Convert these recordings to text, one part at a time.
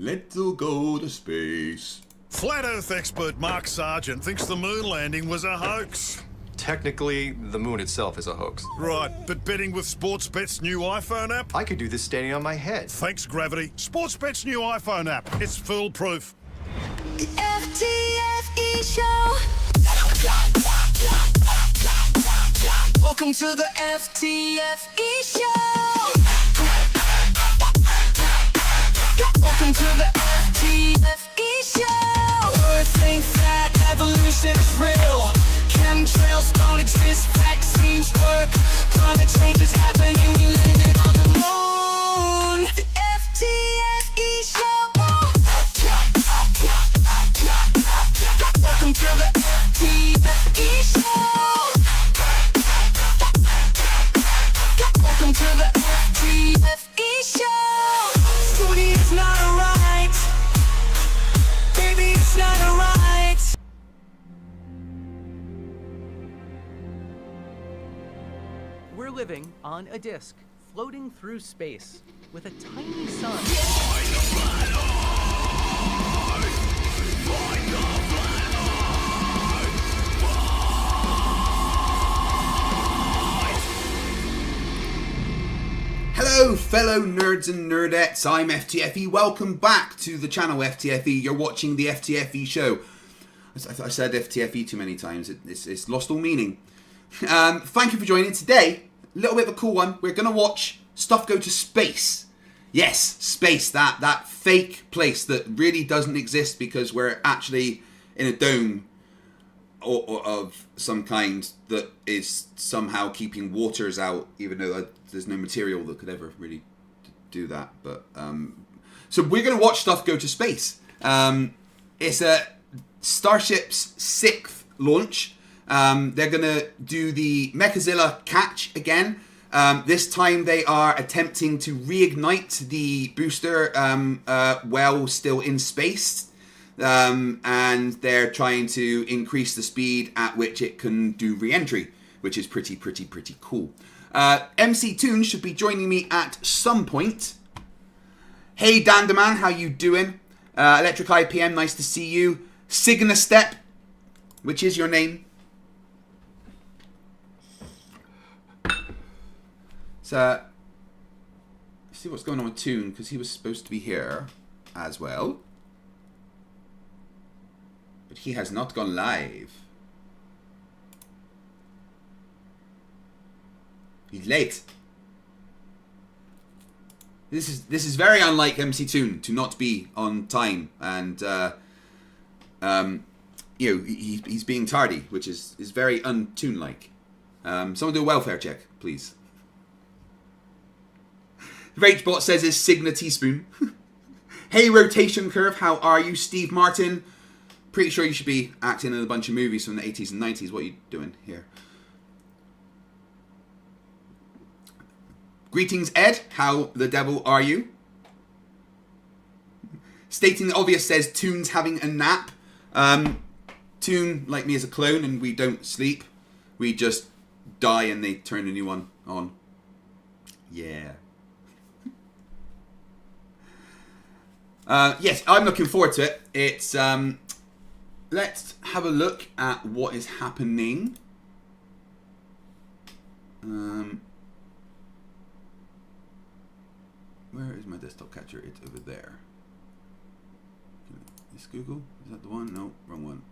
Let's all go to space. Flat Earth expert Mark Sargent thinks the moon landing was a hoax. Technically, the moon itself is a hoax. Right, but betting with Sportsbet's new iPhone app? I could do this standing on my head. Thanks, Gravity. Sportsbet's new iPhone app. It's foolproof. The FTFE show. Welcome to the FTFE show. Welcome to the FTFE show. Earth think that evolution is real. Chemtrails don't exist, vaccines work. Climate change is happening, we landed on the moon. The FTFE show. Welcome to the FTFE show. Welcome to the FTFE show. Scooty, it's not alright. Baby, it's not alright. We're living on a disk, floating through space, with a tiny sun. Hello, fellow nerds and nerdettes. I'm FTFE. Welcome back to the channel FTFE. You're watching the FTFE show. I said FTFE too many times. It's lost all meaning. Thank you for joining today. A little bit of a cool one. We're going to watch stuff go to space. Yes, space. That fake place that really doesn't exist because we're actually in a dome or of some kind that is somehow keeping waters out, even though there's no material that could ever really do that. But so we're going to watch stuff go to space. It's a Starship's 6th launch. They're going to do the Mechazilla catch again. This time they are attempting to reignite the booster while still in space. And they're trying to increase the speed at which it can do re-entry, which is pretty cool. MC Toon should be joining me at some point. Hey Dandaman, how you doing? Electric IPM, nice to see you. Signa Step, which is your name. So, see what's going on with Toon, because he was supposed to be here as well. But he has not gone live. He's late. This is very unlike MC Toon to not be on time, and you know, he's being tardy, which is very un-Toon like. Someone do a welfare check, please. RageBot says is Signa Teaspoon. Hey Rotation Curve, how are you? Steve Martin. Pretty sure you should be acting in a bunch of movies from the 80s and 90s. What are you doing here? Greetings, Ed. How the devil are you? Stating the obvious says Toon's having a nap. Toon, like me, is a clone and we don't sleep. We just die and they turn a new one on. Yeah. Yes, I'm looking forward to it. It's let's have a look at what is happening. Where is my desktop catcher? It's over there. Is Google? Is that the one? No, wrong one.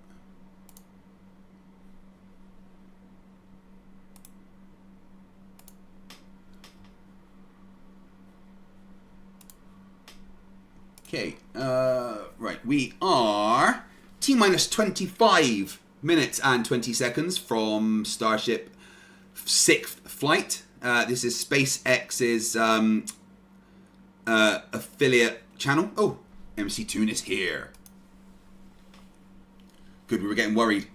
Okay, right, we are T-minus 25 minutes and 20 seconds from Starship 6th flight. This is SpaceX's affiliate channel. Oh, MC Toon is here. Good, we were getting worried.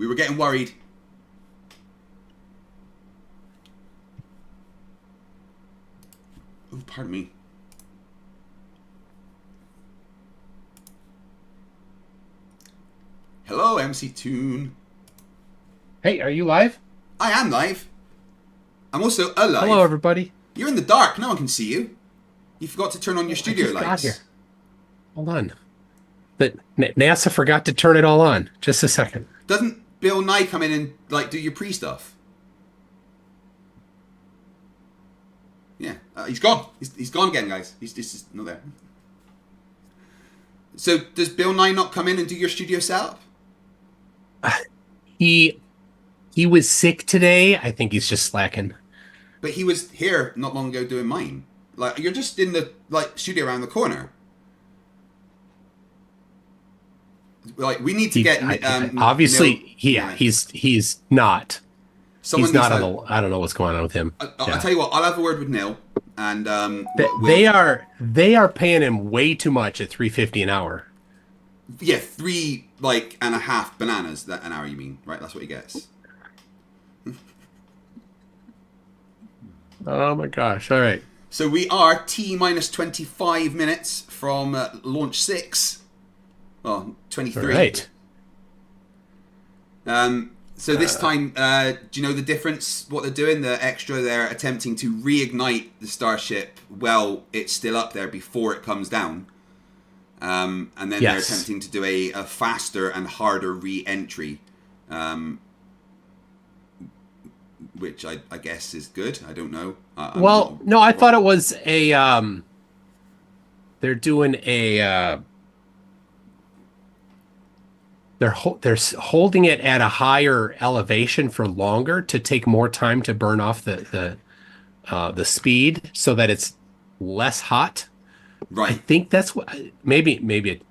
Oh, pardon me. Hello, MC Toon. Hey, are you live? I am live. I'm also alive. Hello, everybody. You're in the dark. No one can see you. You forgot to turn on your studio I just lights. got here. Hold on. But NASA forgot to turn it all on. Just a second. Doesn't Bill Nye come in and like do your pre-stuff? Yeah, he's gone. He's gone again, guys. He's just not there. So does Bill Nye not come in and do your studio setup? He was sick today. I think he's just slacking. But he was here not long ago doing mine. Like, you're just in the studio around the corner. Like, we need to get obviously Neil, he's not. Someone He's not needs on the, I don't know what's going on with him. I'll tell you what, I'll have a word with Neil, and they are paying him way too much at $3.50 an hour. Yeah, 3.5 bananas an hour. You mean, right? That's what he gets. Oh my gosh! All right. So we are T-minus 25 minutes from launch 6. Well, 23. All right. So this time, do you know the difference? What they're doing? They're attempting to reignite the Starship while it's still up there before it comes down. And then they're attempting to do a faster and harder re-entry. Which I guess is good. I don't know. No, I thought it was a. They're doing a. They're holding it at a higher elevation for longer to take more time to burn off the speed so that it's less hot. Right. I think that's what. Maybe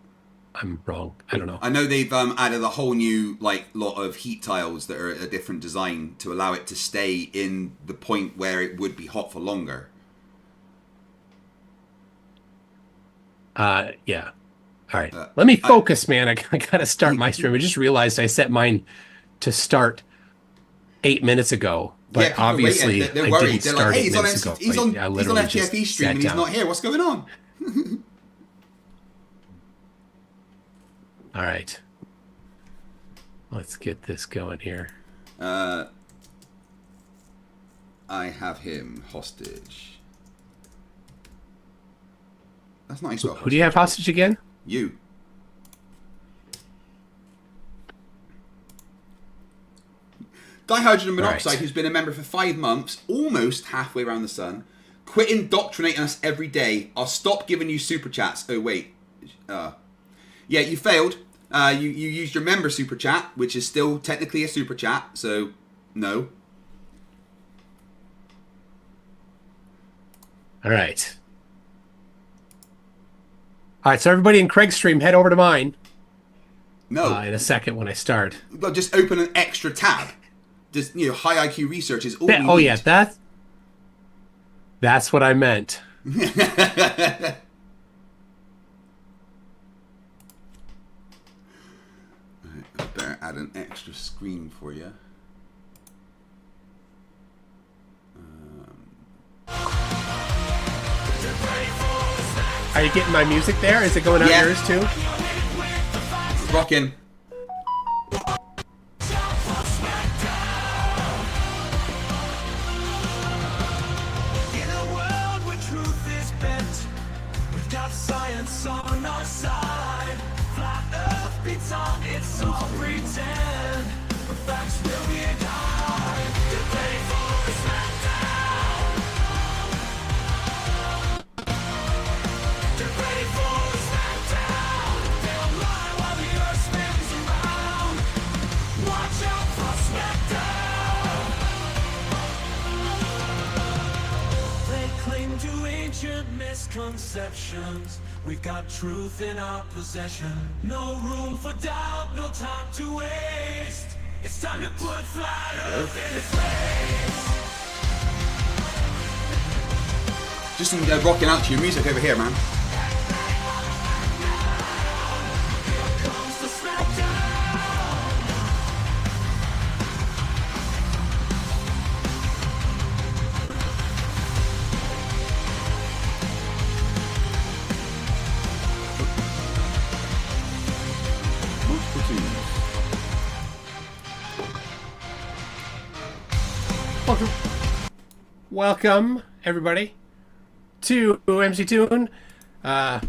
I'm wrong. I don't know. I know they've added a whole new lot of heat tiles that are a different design to allow it to stay in the point where it would be hot for longer. Yeah. All right. Let me focus, man. I gotta start my stream. I just realized I set mine to start 8 minutes ago, but yeah, obviously they're I worried. didn't They're start like, hey, 8 minutes ago. he's on literally just FTFE stream and sat he's down. not here. What's going on? All right. Let's get this going here. I have him hostage. That's not how Who do you have hostage again? You. Dihydrogen monoxide, who's been a member for 5 months, almost halfway around the sun, quit indoctrinating us every day. I'll stop giving you super chats. Oh wait, yeah, you failed. You used your member super chat, which is still technically a super chat, so no. All right. All right, so everybody in Craig's stream, head over to mine. No. In a second when I start. Well, just open an extra tab. Just, high IQ research is all we need. Yeah, that's what I meant. I better add an extra screen for you. Are you getting my music there? Is it going out yours too? Rockin'. In a world where truth is bent, we've got science on our side. Flat Earth beats on, it's all pretend. But facts will be high. Debate for smackdown. Debate for smackdown. They'll lie while the earth spins around. Watch out for smackdown. They cling to ancient misconceptions. We've got truth in our possession. No room for doubt, no time to waste. It's time to put Flat Earth in its place. Just rocking out to your music over here, man. Here comes the smackdown. Welcome everybody to MC Tune. I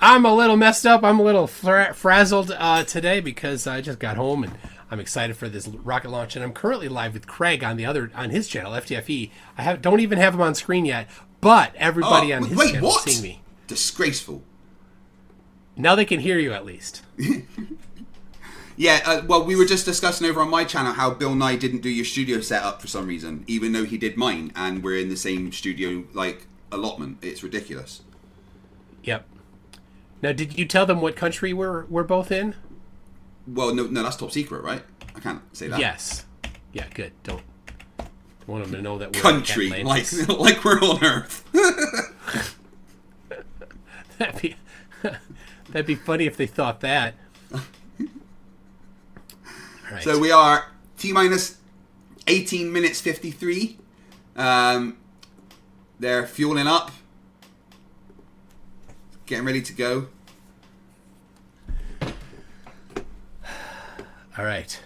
I'm a little messed up. I'm a little frazzled today because I just got home and I'm excited for this rocket launch. And I'm currently live with Craig on his channel, FTFE. Don't even have him on screen yet, but everybody on his channel is seeing me. Disgraceful. Now they can hear you at least. Yeah, well, we were just discussing over on my channel how Bill Nye didn't do your studio setup for some reason, even though he did mine, and we're in the same studio, like, allotment. It's ridiculous. Yep. Now, did you tell them what country we're both in? Well, no, that's top secret, right? I can't say that. Yes. Yeah, good. Don't want them to know that we're country, in like Atlantis. like we're on Earth. That'd be funny if they thought that. Right. So we are T-minus 18 minutes 53. They're fueling up. Getting ready to go. All right.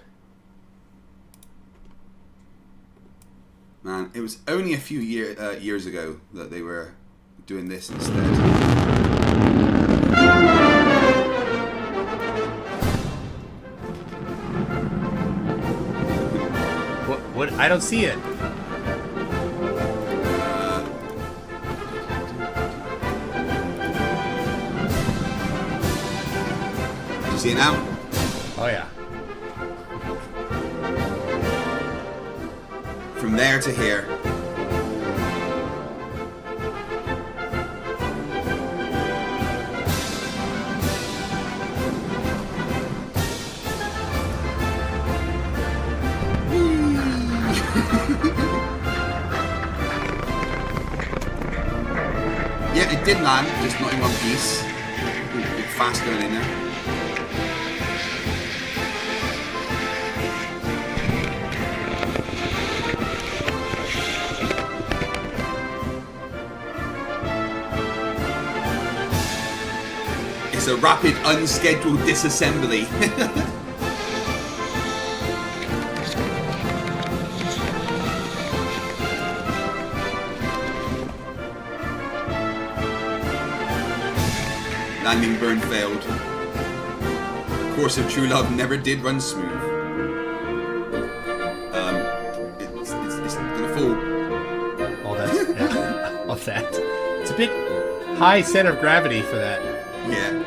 Man, it was only a few years ago that they were doing this instead. What? I don't see it. Do you see it now? Oh yeah. From there to here. Yeah, it did land, just not in one piece. Ooh, a bit fast going in there. It's a rapid, unscheduled disassembly. Landing burn failed. Course of true love never did run smooth. It's gonna fall. All that. Yeah, all that. It's a bit high center of gravity for that. Yeah.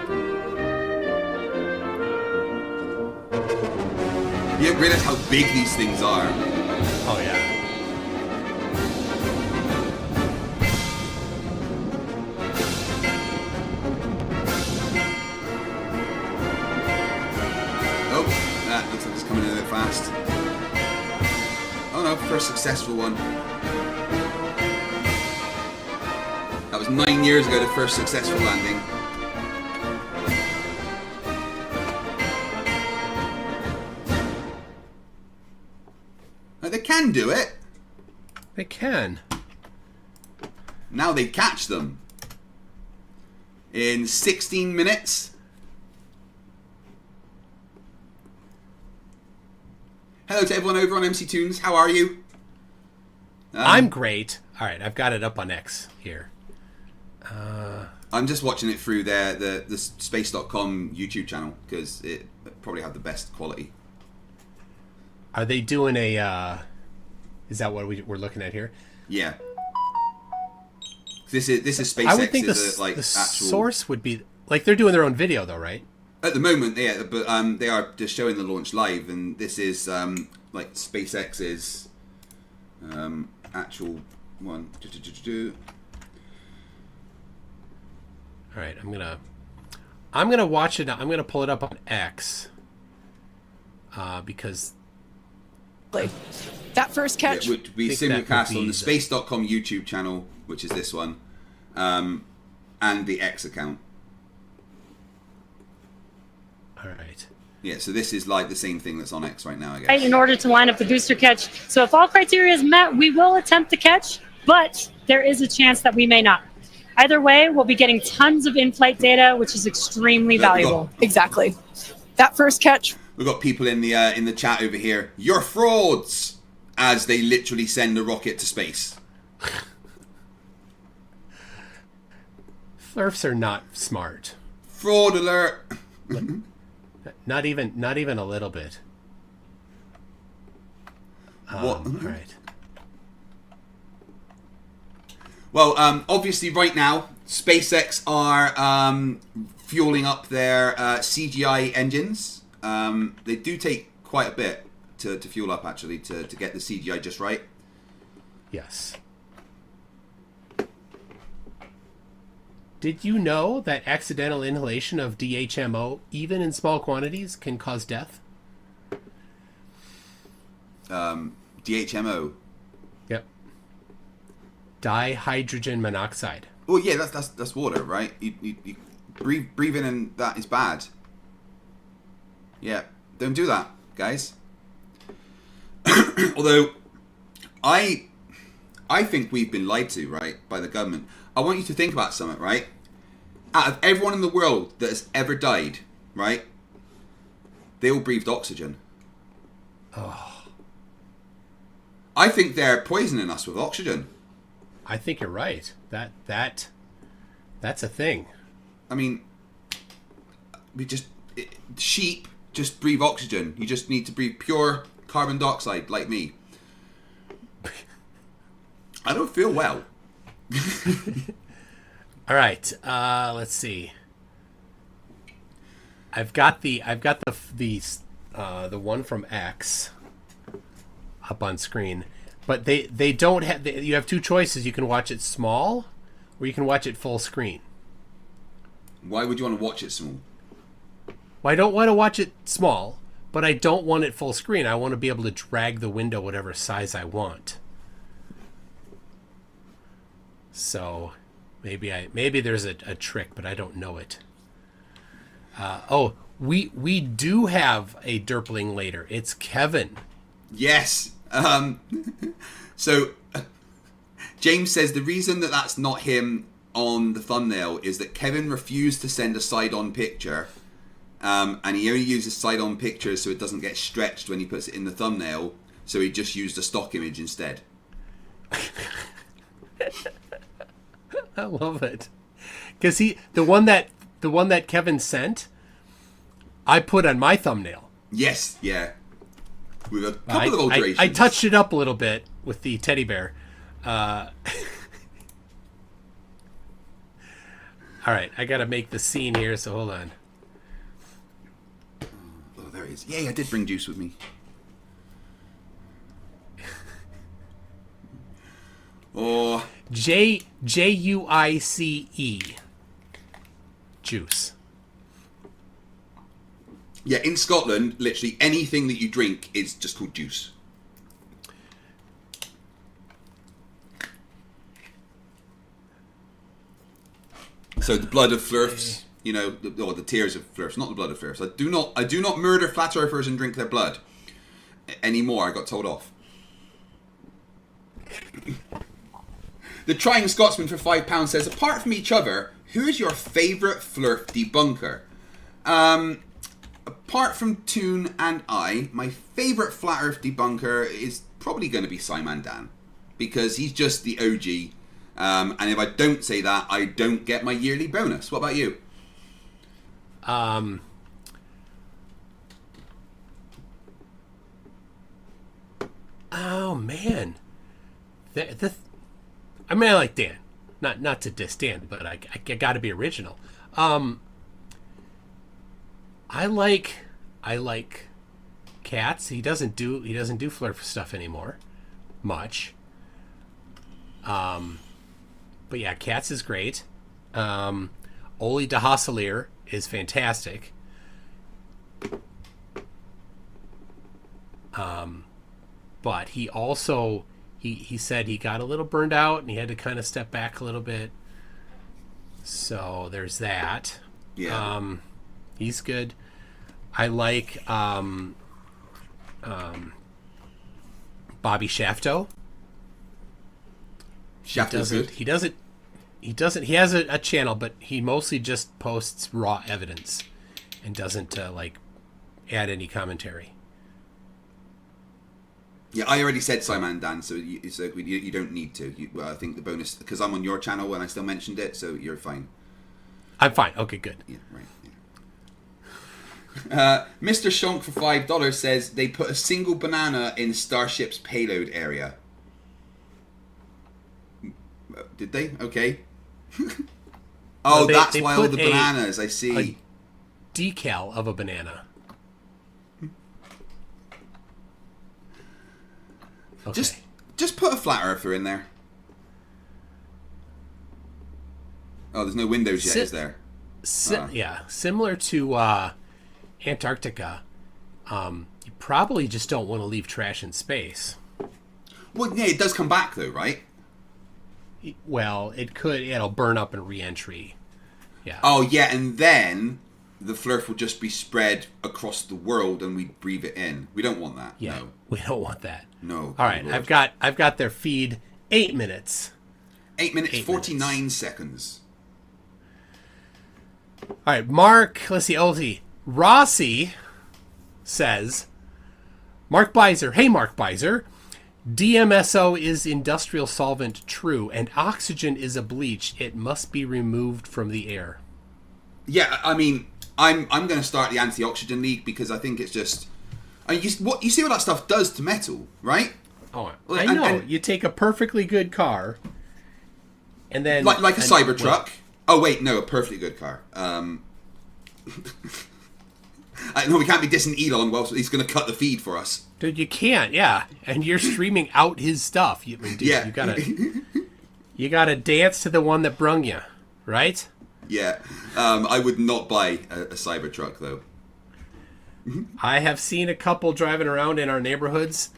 You don't realize how big these things are. Oh yeah. Oh, that looks like it's coming in a bit fast. Oh no, first successful one. That was 9 years ago, the first successful landing. Now, they can do it. They can. Now they catch them. In 16 minutes. Hello to everyone over on MC Tunes. How are you? I'm great. All right, I've got it up on X here. I'm just watching it through the space.com YouTube channel because it probably had the best quality. Are they doing a? Is that what we're looking at here? Yeah. This is SpaceX. I would think the actual source would be like they're doing their own video though, right? At the moment, yeah, but they are just showing the launch live, and this is like SpaceX's actual one. All right, I'm gonna watch it. I'm gonna pull it up on X because that first catch. It would be simulcast on the space.com YouTube channel, which is this one, and the X account. All right. Yeah, so this is like the same thing that's on X right now, I guess. In order to line up the booster catch. So if all criteria is met, we will attempt the catch, but there is a chance that we may not. Either way, we'll be getting tons of in-flight data, which is extremely valuable. Exactly. That first catch. We've got people in the chat over here. You're frauds, as they literally send a rocket to space. Flerfs are not smart. Fraud alert. Not even a little bit. What? All right. Well, obviously right now, SpaceX are fueling up their CGI engines. They do take quite a bit to fuel up, actually, to get the CGI just right. Yes. Did you know that accidental inhalation of DHMO, even in small quantities, can cause death? DHMO. Yep. Dihydrogen monoxide. Oh yeah, that's water, right? You breathing in that is bad. Yeah, don't do that, guys. Although, I think we've been lied to, right, by the government. I want you to think about something, right? Out of everyone in the world that has ever died, right, they all breathed oxygen. Oh. I think they're poisoning us with oxygen. I think you're right. That's a thing. I mean, sheep just breathe oxygen. You just need to breathe pure carbon dioxide, like me. I don't feel well. All right. Let's see. I've got the one from X up on screen, but they don't have. You have two choices. You can watch it small, or you can watch it full screen. Why would you want to watch it small? Well, I don't want to watch it small, but I don't want it full screen. I want to be able to drag the window whatever size I want. So maybe there's a trick, but I don't know it. We do have a derpling later. It's Kevin. Yes. So James says the reason that that's not him on the thumbnail is that Kevin refused to send a side-on picture, and he only uses side-on pictures so it doesn't get stretched when he puts it in the thumbnail. So he just used a stock image instead. I love it, because the one that Kevin sent, I put on my thumbnail. Yes, yeah, with a couple of alterations. I touched it up a little bit with the teddy bear. All right, I gotta make the scene here, so hold on. Oh, there he is. Yay, I did bring juice with me. Oh. Juice. Juice. Yeah, in Scotland, literally anything that you drink is just called juice. So the blood of Flerfs, you know, the tears of Flerfs, not the blood of Flerfs. I do not murder flat earthers and drink their blood anymore. I got told off. The Trying Scotsman for £5 says, apart from each other, who is your favourite Flerf debunker? Apart from Toon and I, my favourite flat earth debunker is probably going to be Simon Dan, because he's just the OG. And if I don't say that, I don't get my yearly bonus. What about you? Oh man, I mean, I like Dan. Not to diss Dan, but I got to be original. I like Cats. He doesn't do Flerf stuff anymore, much. But yeah, Cats is great. Oli de Hasselier is fantastic. But he also he said he got a little burned out and he had to kind of step back a little bit. So there's that. Yeah. He's good. I like Bobby Shafto. Shafto's good. He doesn't. He has a channel, but he mostly just posts raw evidence and doesn't like add any commentary. Yeah, I already said Simon Dan, so you don't need to. I think the bonus, because I'm on your channel and I still mentioned it, so you're fine. I'm fine. Okay, good. Yeah, right. Mr. Shonk for $5 says they put a single banana in Starship's payload area. Did they? Okay. Oh, that's why all the bananas. I see. A decal of a banana. Okay. Just put a flat earther in there. Oh, there's no windows yet, is there? Yeah, similar to Antarctica. You probably just don't want to leave trash in space. Well, yeah, it does come back though, right? Well, it'll burn up in re-entry. Yeah. Oh, yeah, and then the Flerf will just be spread across the world and we breathe it in. We don't want that. Yeah, no. We don't want that. No. All right, I've got their feed 8 minutes. 8 minutes, 49 seconds. All right, Mark, let's see, Ulti. Rossi says, Mark Beiser, hey Mark Beiser, DMSO is industrial solvent, true, and oxygen is a bleach. It must be removed from the air. Yeah, I mean, I'm going to start the anti-oxygen league because I think it's just... I mean, you see what that stuff does to metal, right? Oh, I know. And you take a perfectly good car, and then... Like a Cybertruck. Oh, wait, no, a perfectly good car. No, we can't be dissing Elon whilst he's going to cut the feed for us. Dude, you can't, yeah. And you're streaming out his stuff. Dude, yeah. You gotta dance to the one that brung you, right? Yeah. I would not buy a Cybertruck, though. I have seen a couple driving around in our neighborhoods,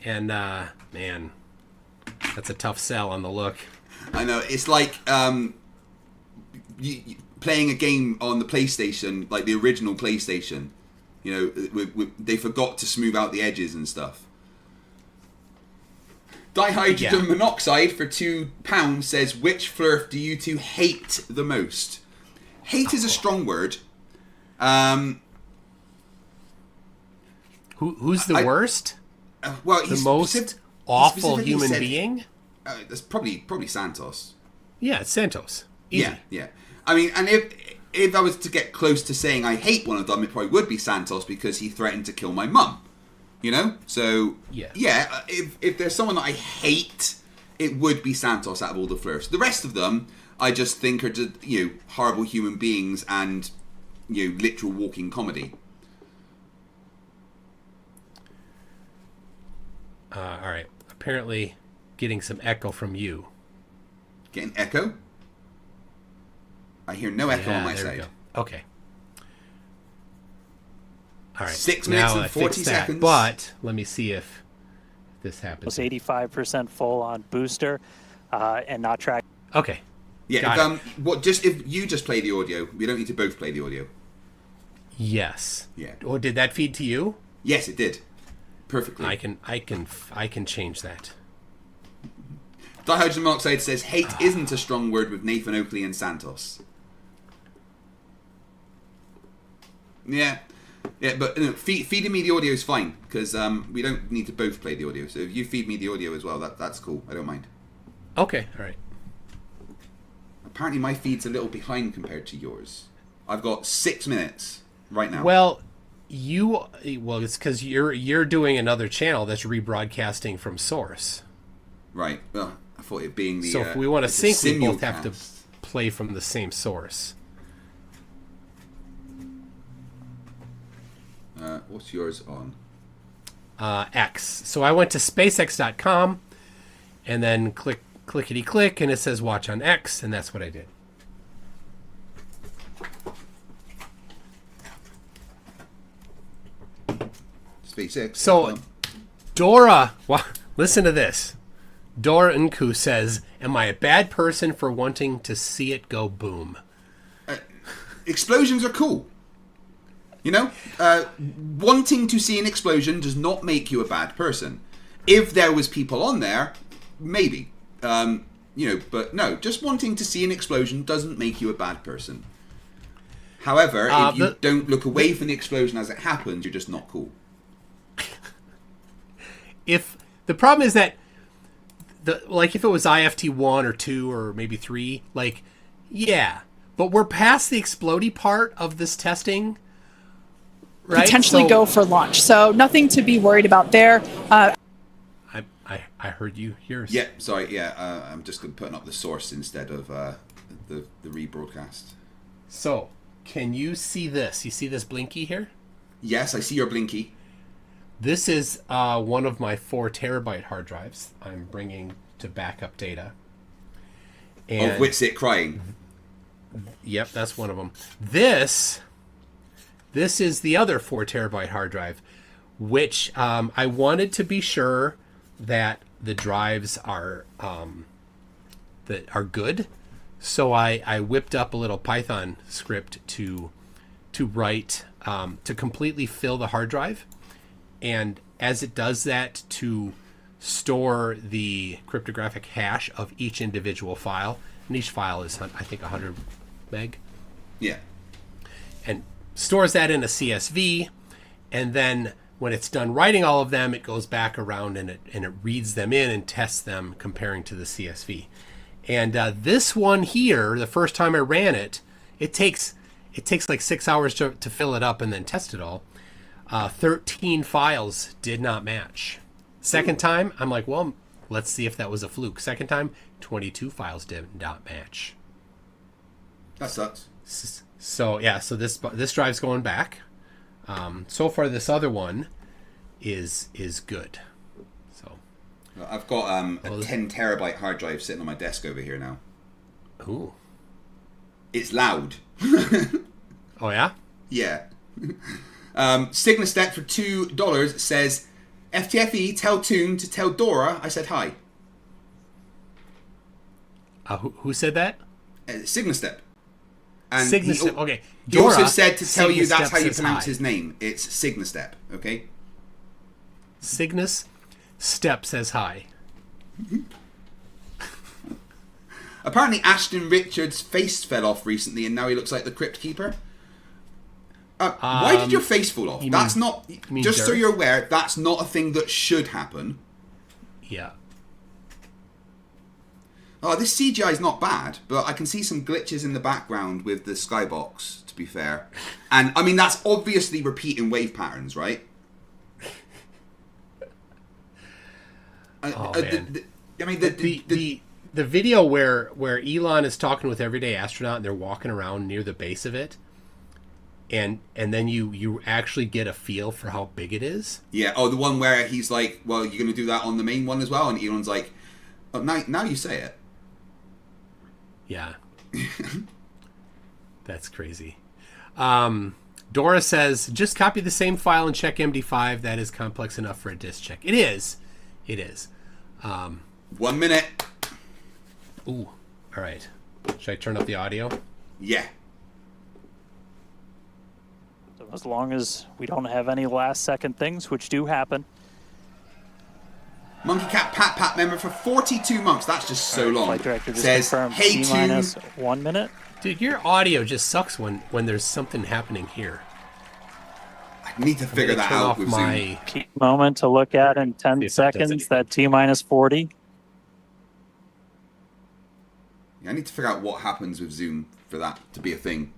and, man, that's a tough sell on the look. I know. It's like playing a game on the PlayStation, like the original PlayStation. You know, they forgot to smooth out the edges and stuff. Dihydrogen monoxide for £2 says, which Flerf do you two hate the most? Hate is a strong word. Who's the worst? Well, the most awful human being? That's probably Santos. Yeah, it's Santos. Easy. Yeah. I mean, and if I was to get close to saying I hate one of them, it probably would be Santos because he threatened to kill my mum. You know? So, yeah, if there's someone that I hate, it would be Santos out of all the Flerfs. The rest of them, I just think are just, horrible human beings and, literal walking comedy. All right. Apparently getting some echo from you. Getting echo? I hear no echo on my there side. We go. Okay. All right. 6 minutes and 40 seconds. But let me see if this happens. It's 85% full on booster and not track. Okay. Yeah. If you just play the audio, we don't need to both play the audio. Yes. Yeah. Or did that feed to you? Yes, it did. Perfectly. I can change that. Dihydrogen monoxide says hate isn't a strong word with Nathan Oakley and Santos. Yeah, but feeding me the audio is fine because we don't need to both play the audio. So if you feed me the audio as well, that's cool. I don't mind. Okay, all right. Apparently, my feed's a little behind compared to yours. I've got 6 minutes right now. Well, it's because you're doing another channel that's rebroadcasting from source. Right. Well, I thought it being the. So if we want to sync, we both have to simulcast. play from the same source. What's yours on? X. So I went to SpaceX.com and then clickety click, and it says watch on X, and that's what I did. SpaceX. So Dora, listen to this. Dora Nku says, "Am I a bad person for wanting to see it go boom?" Explosions are cool. Wanting to see an explosion does not make you a bad person. If there was people on there, maybe. But no, just wanting to see an explosion doesn't make you a bad person. However, if you don't look away from the explosion as it happens, you're just not cool. If the problem is that if it was IFT 1 or 2 or maybe 3, yeah. but we're past the explodey part of this testing, right? Potentially go for launch. So nothing to be worried about there. I heard you here. Yeah, sorry. Yeah, I'm just putting up the source instead of the rebroadcast. So, can you see this? You see this blinky here? Yes, I see your blinky. This is one of my 4 terabyte hard drives I'm bringing to backup data. And, of Witsit crying. Yep, that's one of them. This is the other 4 terabyte hard drive, which I wanted to be sure that the drives are good. So I whipped up a little Python script to write to completely fill the hard drive, and as it does that, to store the cryptographic hash of each individual file, and each file is, I think, 100 meg. Yeah. And stores that in a CSV, and then when it's done writing all of them, it goes back around and it reads them in and tests them comparing to the CSV. And this one here, the first time I ran it, it takes like 6 hours to fill it up and then test it all. 13 files did not match. Second time, I'm like, well, let's see if that was a fluke. Second time, 22 files did not match. That sucks. So yeah, so this drive's going back. So far, this other one is good. So I've got a 10 terabyte hard drive sitting on my desk over here now. Ooh. It's loud. Oh yeah? Yeah. Signastep for $2 says, FTFE, tell Toon to tell Dora I said hi. Who said that? Signastep. And Signastep, okay. He Dora, also said to tell you that's Signastep how you says pronounce hi. his name. It's Signastep, okay? Cygnus Step says hi. Apparently Ashton Richards' face fell off recently and now he looks like the Crypt Keeper. Why did your face fall off? That's not... Just so you're aware, that's not a thing that should happen. Yeah. Oh, this CGI is not bad, but I can see some glitches in the background with the skybox, to be fair. And, I mean, that's obviously repeating wave patterns, right? Oh, man. I mean, the video where Elon is talking with Everyday Astronaut and they're walking around near the base of it, and then you actually get a feel for how big it is. Yeah, oh, the one where he's like, well, you're going to do that on the main one as well? And Elon's like, oh, now you say it. Yeah. That's crazy. Dora says, just copy the same file and check MD5. That is complex enough for a disk check. It is. It is. 1 minute. Ooh. All right. Should I turn up the audio? Yeah. So as long as we don't have any last second things, which do happen. Monkey Cat Pat Pat member for 42 months. That's just so long. Flight director just Says, confirmed hey, Toon. -1 minute. Dude, your audio just sucks when there's something happening here. I need to figure that out with Zoom. Key moment to look at in 10 seconds, that T-40. I need to figure out what happens with Zoom for that to be a thing.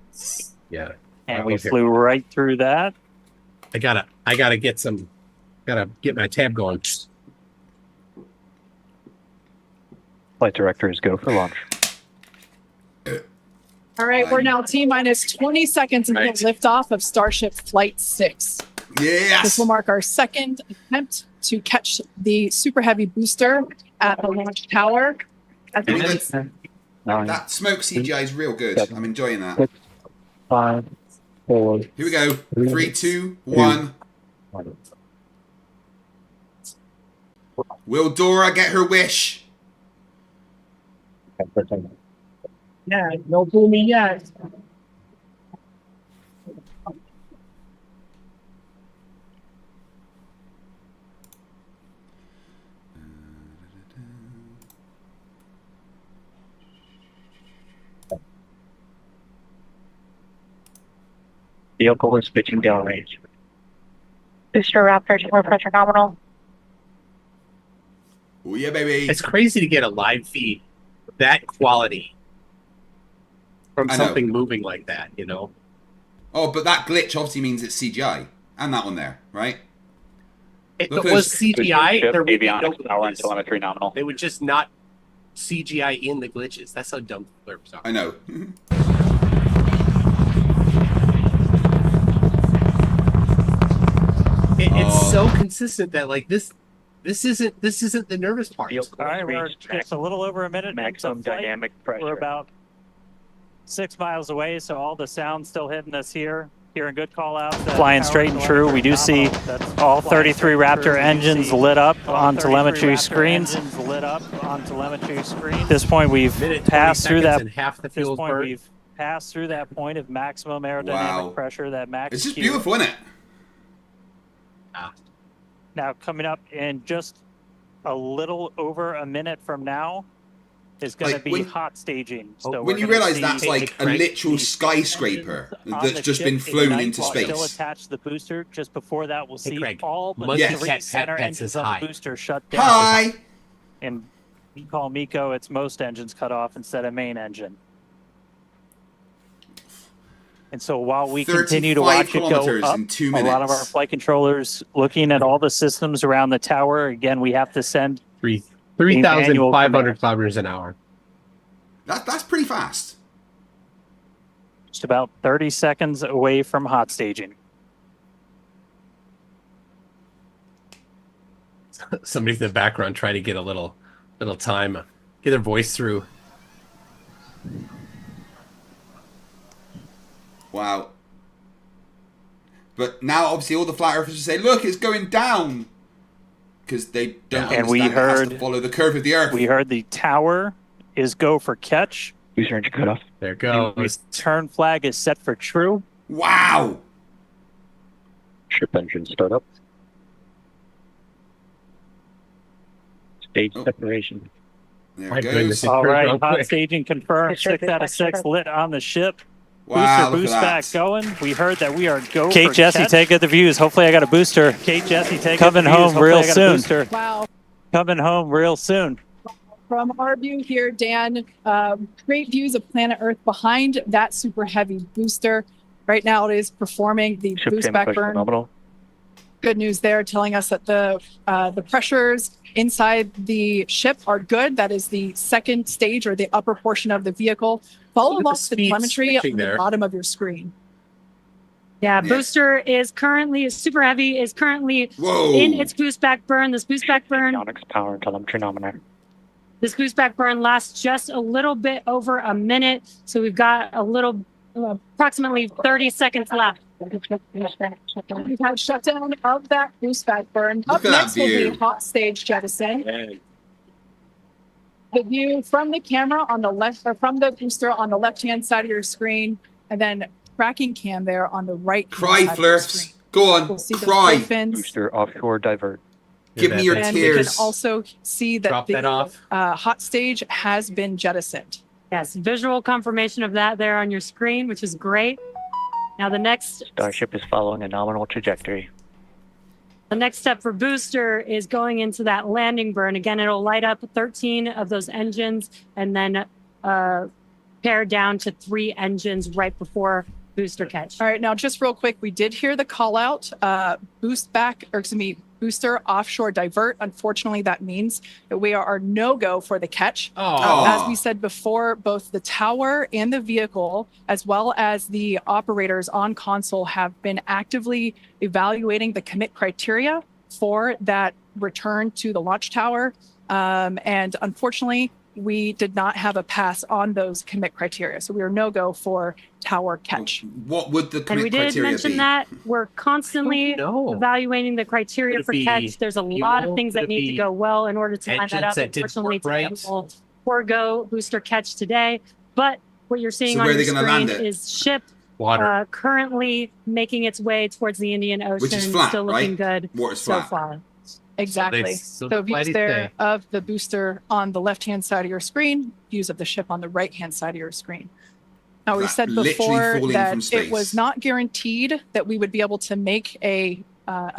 Yeah. And we flew right through that. I gotta get my tab going. Flight directors go for launch. All right, we're now T-minus 20 seconds until liftoff of Starship Flight 6. Yes! This will mark our second attempt to catch the Super Heavy booster at the launch tower. That smoke CGI is real good. I'm enjoying that. 5, 4. Here we go. 3, 2, 1. Will Dora get her wish? Yeah, no booming yet. Vehicle is pitching downrange. Booster Raptor, more pressure nominal. Oh yeah, baby. It's crazy to get a live feed of that quality from I know. something moving like that, you know? Oh, but that glitch obviously means it's CGI. And that one there, right? If Look it at was those- CGI, Ship, there would be no avionics, power, and glitches. telemetry nominal. They would just not CGI in the glitches. That's how dumb Flerfs are. I know. It's so consistent that like this isn't the nervous part. Field All right, we're reached just a little over a minute. maximum into flight. dynamic pressure. We're about 6 miles away, so all the sound's still hitting us here. Hearing good call outs. Flying straight and true. We do see all 33 Raptor engines lit up on telemetry screens. At this point, we've Minute, 20 passed through seconds that. and half the At this fuel's point, burnt. we've passed through that point of maximum aerodynamic Wow. pressure. That max. It's just Q. beautiful, isn't it? Now coming up in just a little over a minute from now is going to Like, be when- hot staging. So When we're you gonna realise see that's like a Craig, literal the skyscraper engines on that's the just ship been flown ignite into while Still space. attached to the booster. Just before that, we'll see Craig, all but Monkey Yes. three Cat center Pets engines is on high. the booster shut down. Hi! And you call Miko, it's most engines cut off instead of main engine. And so while we continue to 35 watch it go kilometers up, in 2 a lot of our minutes. flight controllers looking at all the systems around the tower. Again, we have to send 3,500 kilometers an hour. That's pretty fast. just about 30 seconds away from hot staging. Somebody in the background trying to get a little time, get their voice through. Wow. But now, obviously, all the flat earthers say, "Look, it's going down," because they don't And we understand it has to heard- follow the curve of the Earth. We heard the tower is go for catch. Booster engine cut off. There it The goes. turn flag is set for true. Wow. Ship engine startup. Stage Oh. separation. There My it goodness, goes. it All turned right, around hot quick. staging confirmed. 6 out of 6 lit on the ship. Wow, Booster look boost at back that. going. We heard that we are go Kate for Jesse, catch. take good the views. Hopefully, I got a booster. Kate Jesse, take Coming good the views. home Hopefully real I got a soon. booster. Wow. Coming home real soon. From our view here, Dan, great views of planet Earth behind that super heavy booster. Right now it is performing the Ship boost damage back pressure burn. nominal. Good news there, telling us that the pressures inside the ship are good. That is the second stage or the upper portion of the vehicle. Follow Look at the along the speed telemetry on switching the there. bottom of your screen. Yeah, Yeah. booster is currently super heavy, is currently Whoa. in its boost back burn. This boost back burn, Avionics, power, and telemetry nominal. this boost back burn lasts just a little bit over a minute. So we've got a little, approximately 30 seconds left. We've had shutdown of that boost back burn. Look Up at that next will view. be hot stage jettison. The view from the camera on the left, or from the booster on the left-hand side of your screen, and then tracking cam there on the right. Cry, side of your Flerfs. screen. Go We'll on. see the Cry. fins. Booster offshore divert. Give me your And we can tears. also see that Drop the that off. hot stage has been jettisoned. Yes, visual confirmation of that there on your screen, which is great. Now the next Starship is following a nominal trajectory. step for booster is going into that landing burn. Again, it'll light up 13 of those engines and then pare down to 3 engines right before booster catch. All right, now just real quick, we did hear the call out, booster offshore divert. Unfortunately, that means that we are no-go for the catch. Oh. As we said before, both the tower and the vehicle, as well as the operators on console, have been actively evaluating the commit criteria for that return to the launch tower. And unfortunately, we did not have a pass on those commit criteria. So we are no-go for tower catch. What would the And commit we did criteria mention be? that we're constantly No. evaluating the criteria Could it for be catch. There's a lot of things could that it need to be go well in order to line that engines up. that didn't Unfortunately, work right? today we'll forego booster catch today. But what you're seeing So on where are your they gonna land screen it? is ship Water. currently making its way towards the Indian Ocean. Which is flat, still looking right? good Water's so flat. far. Exactly. So So glad views he's there there. of the booster on the left-hand side of your screen, views of the ship on the right-hand side of your screen. Now, we That said literally before falling that from it space. was not guaranteed that we would be able to make a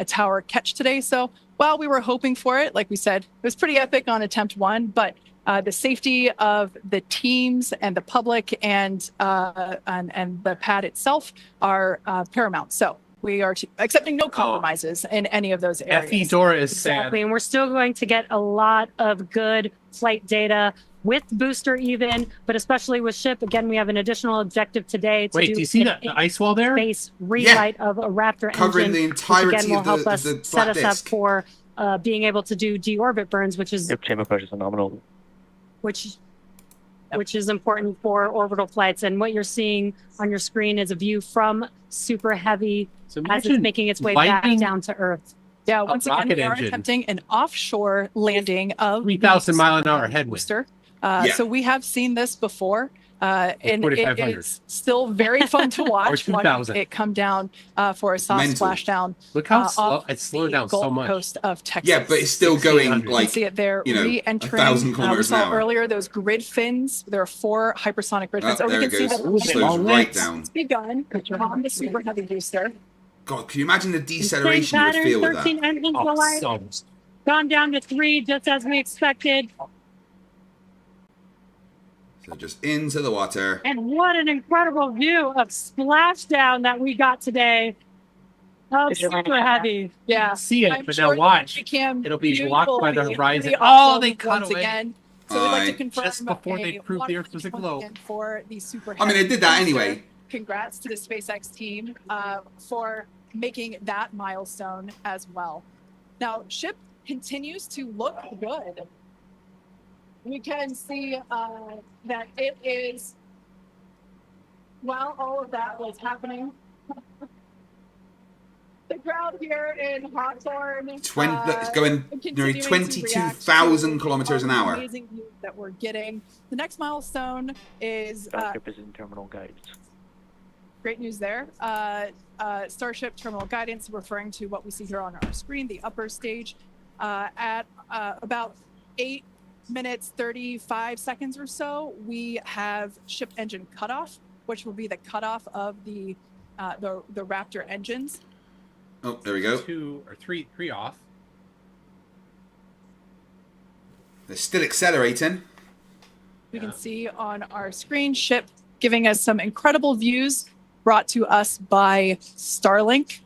tower catch today. So while we were hoping for it, like we said, it was pretty epic on attempt 1, but the safety of the teams and the public and the pad itself are paramount. So we are accepting no compromises in any of those areas. FE door is Exactly, sad. and we're still going to get a lot of good flight data with booster even, but especially with ship. Again, we have an additional objective today to Wait, do you see the ice wall there? Space relight of a Raptor Covering engine, the entirety which again will of help the us flat set us disk. up for being able to do deorbit burns, which is Chamber pressure is phenomenal. which is important for orbital flights. And what you're seeing on your screen is a view from super heavy So as imagine it's making its way back lighting down to Earth. Yeah, once again, rocket we are engine. attempting an offshore landing of 3,000 mile an hour headwind. booster. Yeah. So we have seen this before, and it 4,500. is still very fun to watch. 2,000. Watching it come down for a soft Mental. splashdown. Look how slow off it's slowed the down so Gulf much. Coast of Texas. Yeah, but it's still going 1,600. You like, can see it there, you know, re-entering. 1,000 We kilometers an saw hour. earlier those grid fins. There are 4 hypersonic grid fins. Oh, there we it can see goes. that Slows right down. it's begun on the super heavy booster. God, can you imagine the Same deceleration you would pattern, feel with that? 13 engines Oh, alight, so gone down to 3, just as we expected. So just into the water. And what an incredible view of splashdown that we got today. Oh, Did you land super it? heavy. Yeah, See it, I'm but sure now watch. it became It'll be blocked by the beautifully horizon. awesome Oh, they cut once away. again. So we'd like to Aye. confirm Just before they a proved the Earth was a 120 globe. again for the super I mean, they heavy did that booster. anyway. Congrats to the SpaceX team for making that milestone as well. Now, ship continues to look good. We can see that it is, while all of that was happening, the crowd here in Hawthorne. It's going nearly continuing to 22,000 react to kilometers an all the hour. Amazing views that we're getting. The next milestone is Starship is in terminal guidance. great news there. Starship terminal guidance, referring to what we see here on our screen, the upper stage, at about 8 minutes 35 seconds or so, we have ship engine cutoff, which will be the cutoff of the Raptor engines. Oh, there we go. 2 or 3 off. They're still accelerating. We can see on our screen ship giving us some incredible views brought to us by Starlink.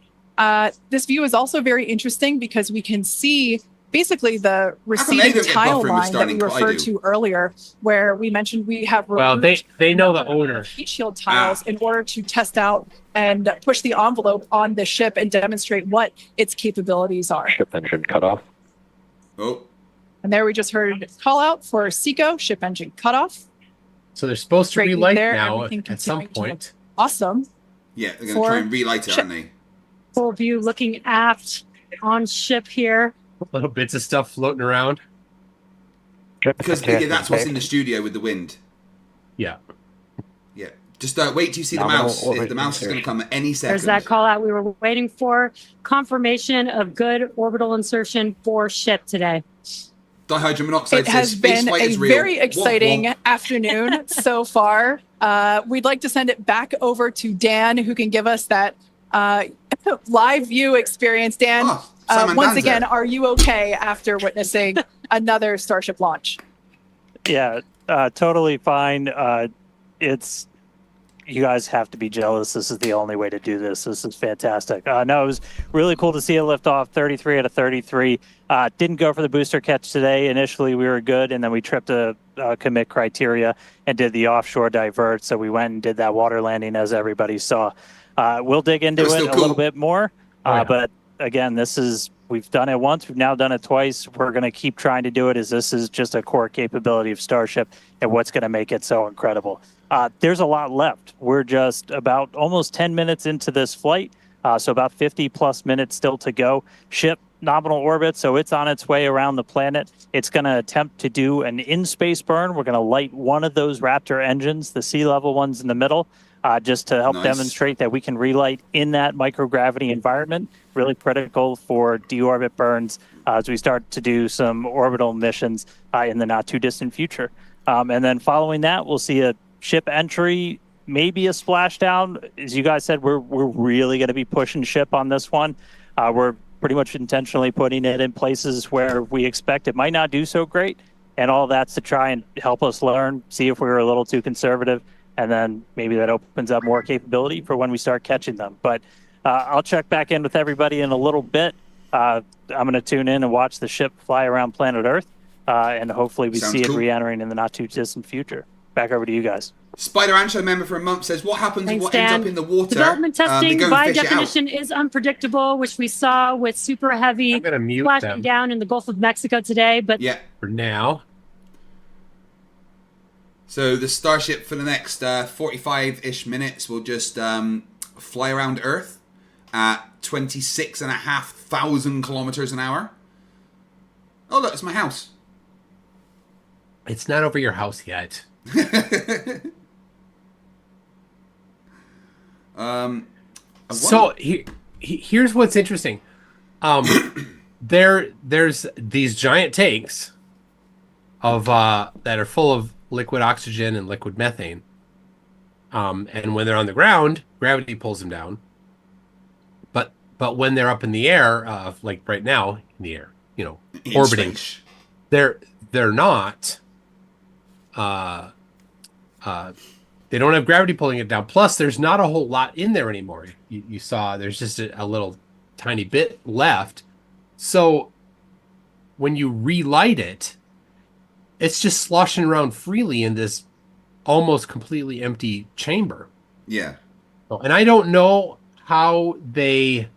This view is also very interesting because we can see basically the receding don't get tile buffer with line that we Starlink, but I referred do. to earlier, where we mentioned we have Well, removed they know the owner. heat shield tiles in order to test out and push the envelope on the ship and demonstrate what its capabilities are. Ship engine cutoff. Oh, And there we just heard call out for SECO, ship engine cutoff. So they're supposed to Great news relight there, now everything at some continuing to look point. Awesome. yeah, they're going to For try and relight it, ship. aren't they? Full view looking aft on ship here. Little bits of stuff floating around. Ship Because continues that's what's safe. in the studio with the wind. Yeah. Yeah. Just wait till you see the Nominal mouse. orbit The mouse is going to come at any second. There's that call out we were waiting for. Confirmation of good orbital insertion for ship today. Dihydrogen monoxide It says has space been flight a is real. very exciting Womp womp. afternoon so far. We'd like to send it back over to Dan, who can give us that live view experience. Dan, Oh, Simon once Danzer. again, are you okay after witnessing another Starship launch? Yeah, totally fine. It's you guys have to be jealous. This is the only way to do this. This is fantastic. No, it was really cool to see it lift off 33 out of 33. Didn't go for the booster catch today. Initially, we were good, and then we tripped a commit criteria and did the offshore divert. So we went and did that water landing, as everybody saw. We'll dig into was it still a cool. little bit more. Yeah. But again, we've done it once. We've now done it twice. We're going to keep trying to do it, as this is just a core capability of Starship and what's going to make it so incredible. There's a lot left. We're just about almost 10 minutes into this flight, so about 50 plus minutes still to go. Ship nominal orbit, so it's on its way around the planet. It's going to attempt to do an in-space burn. We're going to light one of those Raptor engines, the sea level ones in the middle, just to help Nice. demonstrate that we can relight in that microgravity environment. Really critical for deorbit burns as we start to do some orbital missions in the not too distant future. And then following that, we'll see a ship entry, maybe a splashdown. As you guys said, we're really going to be pushing ship on this one. We're pretty much intentionally putting it in places where we expect it might not do so great. And all that's to try and help us learn, see if we were a little too conservative, and then maybe that opens up more capability for when we start catching them. But I'll check back in with everybody in a little bit. I'm going to tune in and watch the ship fly around planet Earth, and hopefully we see it re-entering in the not-too-distant future. Back over to you guys. Spider Ancho, member for a month, says, what happens Thanks, what Dan. ends up in the water? Development testing, they go by and fish it out. definition, is unpredictable, which we saw with super heavy I'm gonna mute splashing them down in the Gulf of Mexico today. But yeah, for now. So the Starship for the next 45-ish minutes will just fly around Earth at 26,500 kilometers an hour. Oh, look, it's my house. It's not over your house yet. So here's what's interesting. There's these giant tanks of that are full of liquid oxygen and liquid methane. And when they're on the ground, gravity pulls them down. But when they're up in the air, like right now in the air, orbiting, they're not. They don't have gravity pulling it down. Plus, there's not a whole lot in there anymore. You saw there's just a little tiny bit left. So when you relight it, it's just sloshing around freely in this almost completely empty chamber. Yeah. And I don't know how they...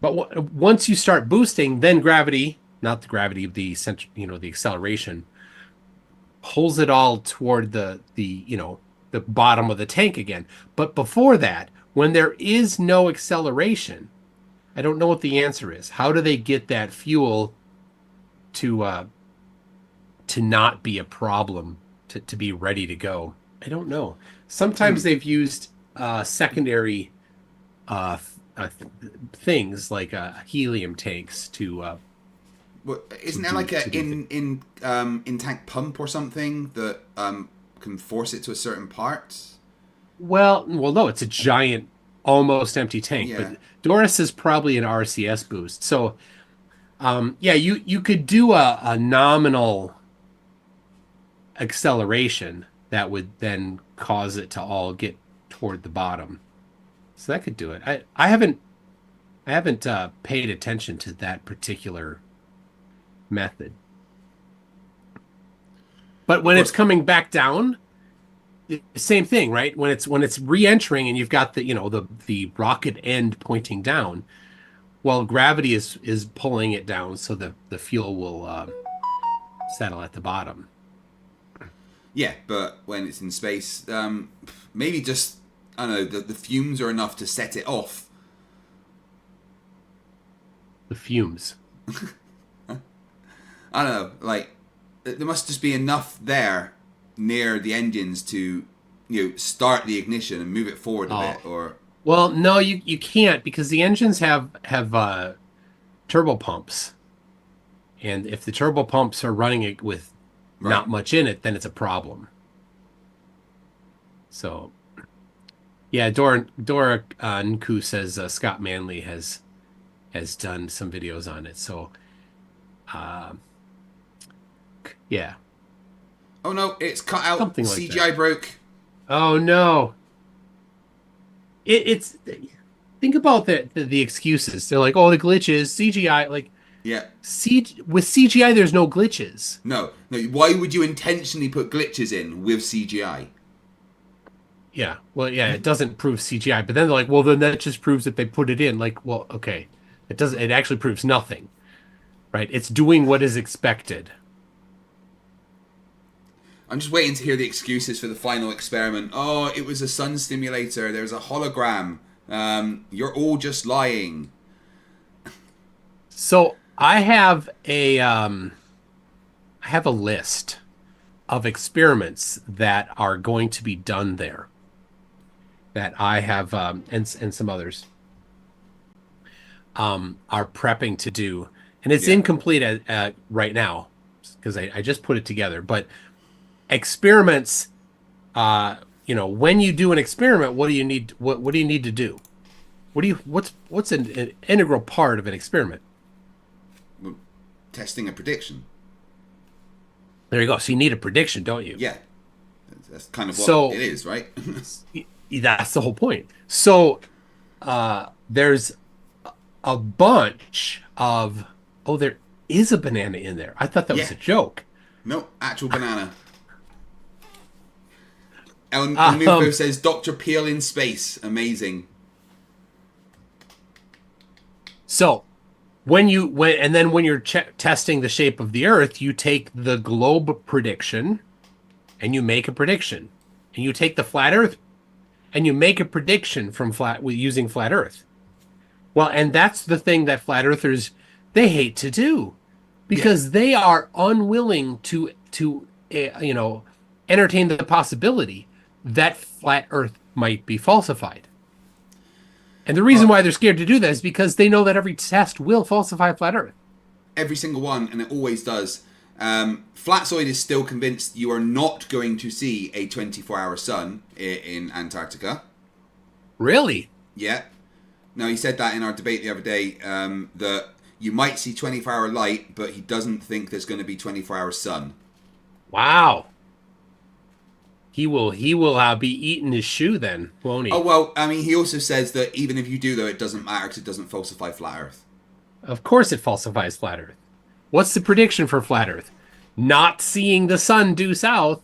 But once you start boosting, then gravity, not the gravity of the the acceleration, pulls it all toward the bottom of the tank again. But before that, when there is no acceleration, I don't know what the answer is. How do they get that fuel to not be a problem, to be ready to go? I don't know. Sometimes they've used secondary things like helium tanks to. Well, isn't there like a in tank pump or something that can force it to a certain part? Well, no, it's a giant, almost empty tank. Yeah. But Doris is probably an RCS boost. So, you could do a nominal acceleration that would then cause it to all get toward the bottom. So that could do it. I haven't paid attention to that particular method. But when it's coming back down, same thing, right? When it's re-entering and you've got the rocket end pointing down, well, gravity is pulling it down, so the fuel will settle at the bottom. Yeah, but when it's in space, maybe just I don't know, the fumes are enough to set it off. The fumes. I don't know, like there must just be enough there near the engines to start the ignition and move it forward a bit, or well, no, you can't, because the engines have turbo pumps, and if the turbo pumps are running it with not much in it, then it's a problem. So yeah, Dora Nku says Scott Manley has done some videos on it. So yeah. Oh no, it's cut out. Something like CGI that. broke. Oh no. It's think about the excuses. They're like, oh, the glitches, CGI, like yeah. With CGI there's no glitches. No. Why would you intentionally put glitches in with CGI? Yeah. Well, yeah, it doesn't prove CGI, but then they're like, well, then that just proves that they put it in. Like, well, okay. It actually proves nothing. Right? It's doing what is expected. I'm just waiting to hear the excuses for the final experiment. Oh, it was a sun simulator. There's a hologram. You're all just lying. So I have a list of experiments that are going to be done there. That I have and some others are prepping to do, and it's incomplete right now because I just put it together, but. Experiments, when you do an experiment, what do you need? What do you need to do? What's an integral part of an experiment? Testing a prediction. There you go. So you need a prediction, don't you? Yeah. That's kind of what it is, right? That's the whole point. So there's a bunch of... Oh, there is a banana in there. I thought that was a joke. No, actual banana. El Nufo says, Dr. Peel in space. Amazing. So, when you're testing the shape of the Earth, you take the globe prediction, and you make a prediction, and you take the flat Earth, and you make a prediction from using flat Earth. Well, and that's the thing that flat earthers, they hate to do, because they are unwilling to entertain the possibility that flat Earth might be falsified. And the reason why they're scared to do that is because they know that every test will falsify flat Earth. Every single one, and it always does. Flatzoid is still convinced you are not going to see a 24-hour sun in Antarctica. Really? Yeah. Now, he said that in our debate the other day, that you might see 24-hour light, but he doesn't think there's going to be 24-hour sun. Wow. He will be eating his shoe then, won't he? Oh, well, I mean, he also says that even if you do, though, it doesn't matter because it doesn't falsify flat Earth. Of course it falsifies flat Earth. What's the prediction for flat Earth? Not seeing the sun due south.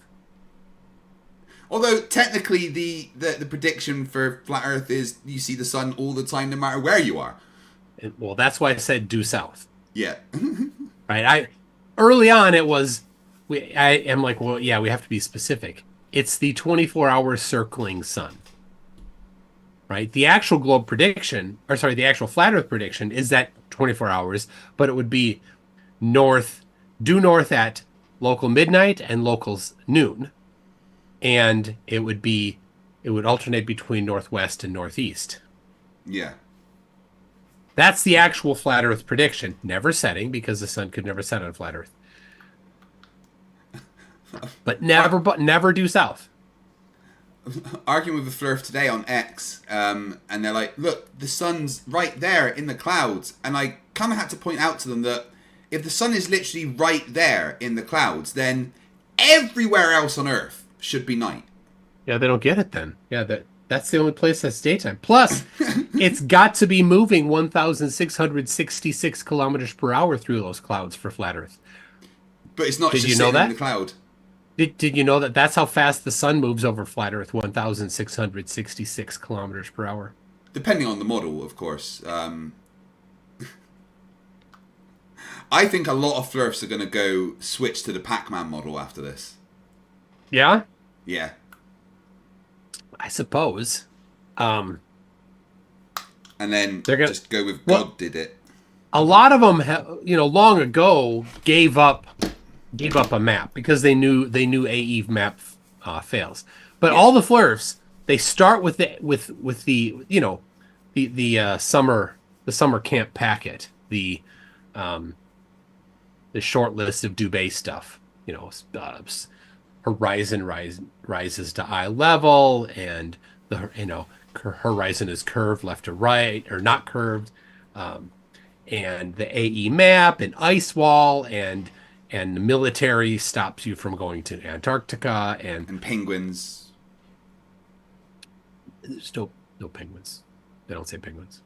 Although, technically, the prediction for flat Earth is you see the sun all the time, no matter where you are. Well, that's why I said due south. Yeah. Right? Early on, it was... I am like, well, yeah, we have to be specific. It's the 24-hour circling sun. Right? The actual globe prediction, the actual flat Earth prediction is that 24 hours, but it would be due north at local midnight and locals noon. And it would alternate between northwest and northeast. Yeah. That's the actual flat Earth prediction. Never setting, because the sun could never set on flat Earth. But never due south. Arguing with the Flerf today on X, and they're like, look, the sun's right there in the clouds. And I kind of had to point out to them that if the sun is literally right there in the clouds, then everywhere else on Earth should be night. Yeah, they don't get it then. Yeah, that's the only place that's daytime. Plus, it's got to be moving 1,666 kilometers per hour through those clouds for flat Earth. But it's not just sitting in the cloud. Did you know that that's how fast the sun moves over flat Earth? 1,666 kilometers per hour. Depending on the model, of course. I think a lot of Flerfs are going to go switch to the Pac-Man model after this. Yeah? Yeah. I suppose. And then just go with God did it. A lot of them, long ago gave up a map because they knew AE map fails. But all the Flerfs, they start with the summer camp packet, the short list of Dubé stuff. Horizon rises to eye level, and the horizon is curved left to right or not curved, and the AE map and ice wall and the military stops you from going to Antarctica and penguins. There's no penguins. They don't say penguins.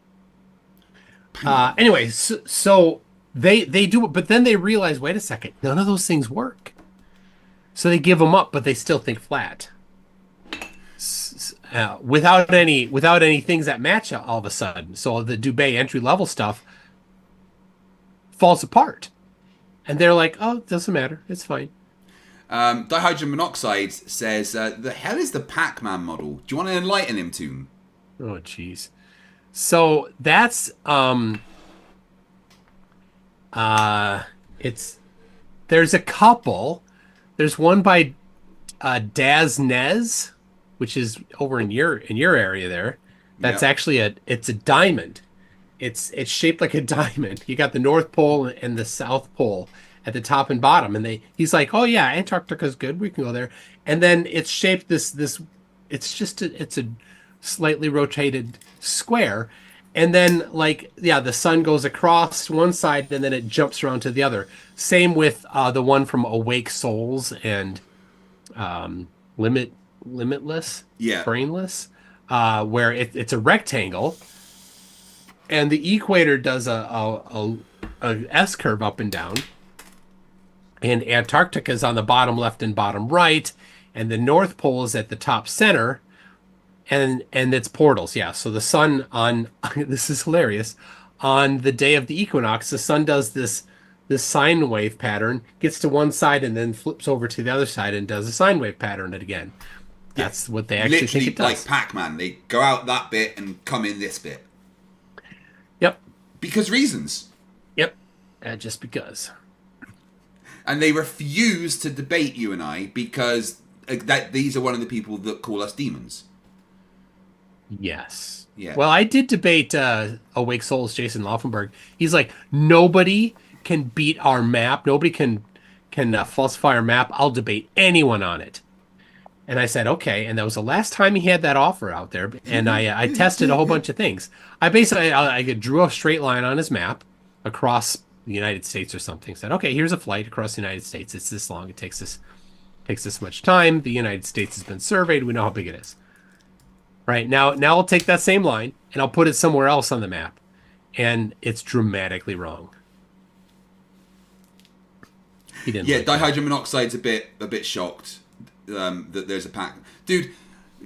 Anyway, so they do it, but then they realize, wait a second, none of those things work. So they give them up, but they still think flat. Without any things that match all of a sudden. So the Dubé entry level stuff falls apart. And they're like, oh, it doesn't matter. It's fine. Dihydrogen monoxide says, the hell is the Pac-Man model? Do you want to enlighten him, Toon? Oh, jeez. So that's there's a couple. There's one by Daz Nez, which is over in your area there. That's actually it's a diamond. It's shaped like a diamond. You got the North Pole and the South Pole at the top and bottom, and he's like, oh yeah, Antarctica's good, we can go there. And then it's shaped this it's a slightly rotated square, And then, like, yeah, the sun goes across one side and then it jumps around to the other. Same with the one from Awake Souls and Limitless, Yeah. Brainless, where it's a rectangle, and the equator does a S curve up and down, and Antarctica is on the bottom left and bottom right, and the North Pole is at the top center. And it's portals, yeah. So the sun on this is hilarious. On the day of the equinox, the sun does this sine wave pattern, gets to one side and then flips over to the other side and does a sine wave pattern again. That's what they actually Literally think it does. like Pac-Man. They go out that bit and come in this bit. Yep. Because reasons. Yep. Just because. And they refuse to debate you and I because that these are one of the people that call us demons. Yes. Yeah. Well, I did debate Awake Souls, Jason Laufenberg. He's like, nobody can beat our map. Nobody can falsify our map. I'll debate anyone on it. And I said, okay. And that was the last time he had that offer out there. And I tested a whole bunch of things. I basically I drew a straight line on his map across the United States or something. Said, okay, here's a flight across the United States. It's this long. It takes this much time. The United States has been surveyed. We know how big it is. Right, now I'll take that same line and I'll put it somewhere else on the map, and it's dramatically wrong. He didn't. Yeah, like that. dihydrogen monoxide's a bit shocked that there's a pack. Dude,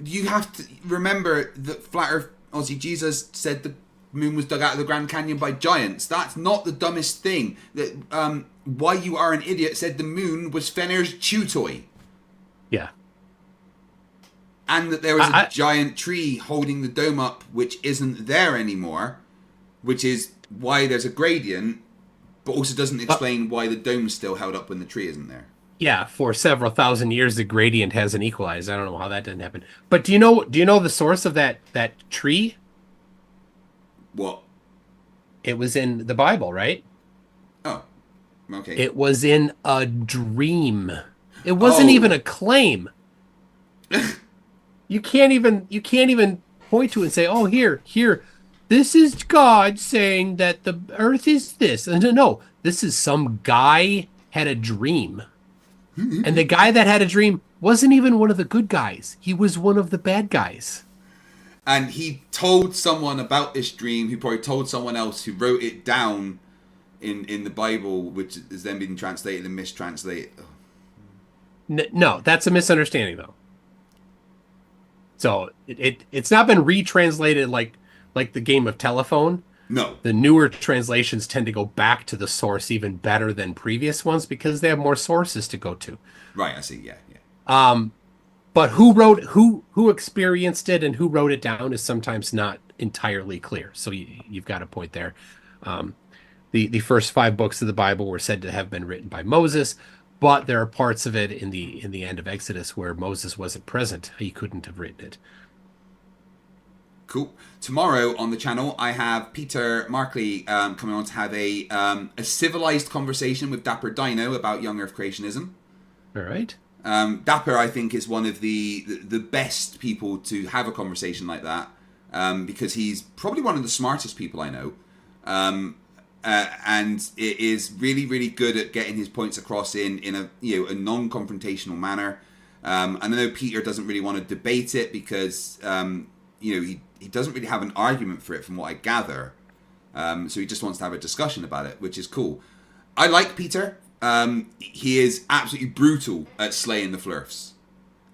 you have to remember that Flat Earth Aussie Jesus said the moon was dug out of the Grand Canyon by giants. That's not the dumbest thing. That Why You Are an Idiot said the moon was Fenner's chew toy. Yeah. And that there was a giant tree holding the dome up, which isn't there anymore, which is why there's a gradient, but also doesn't explain why the dome's still held up when the tree isn't there. Yeah, for several thousand years, the gradient hasn't equalized. I don't know how that didn't happen. But do you know the source of that tree? What? It was in the Bible, right? Oh, okay. It was in a dream. It wasn't even a claim. You can't even point to it and say, "Oh, here, this is God saying that the Earth is this." And no, this is some guy had a dream, and the guy that had a dream wasn't even one of the good guys. He was one of the bad guys. And he told someone about this dream, who probably told someone else, who wrote it down in the Bible, which is then being translated and mistranslated. No, that's a misunderstanding, though. So it's not been retranslated like the game of telephone. No. The newer translations tend to go back to the source even better than previous ones because they have more sources to go to. Right, I see. Yeah. But who experienced it and who wrote it down is sometimes not entirely clear. So you've got a point there. The first 5 books of the Bible were said to have been written by Moses, but there are parts of it in the end of Exodus where Moses wasn't present. He couldn't have written it. Cool. Tomorrow on the channel, I have Peter Markley coming on to have a civilized conversation with Dapper Dino about young Earth creationism. All right. Dapper, I think, is one of the best people to have a conversation like that because he's probably one of the smartest people I know. And it is really, really good at getting his points across in a a non-confrontational manner. And I know Peter doesn't really want to debate it because he doesn't really have an argument for it from what I gather. So he just wants to have a discussion about it, which is cool. I like Peter. He is absolutely brutal at slaying the Flerfs.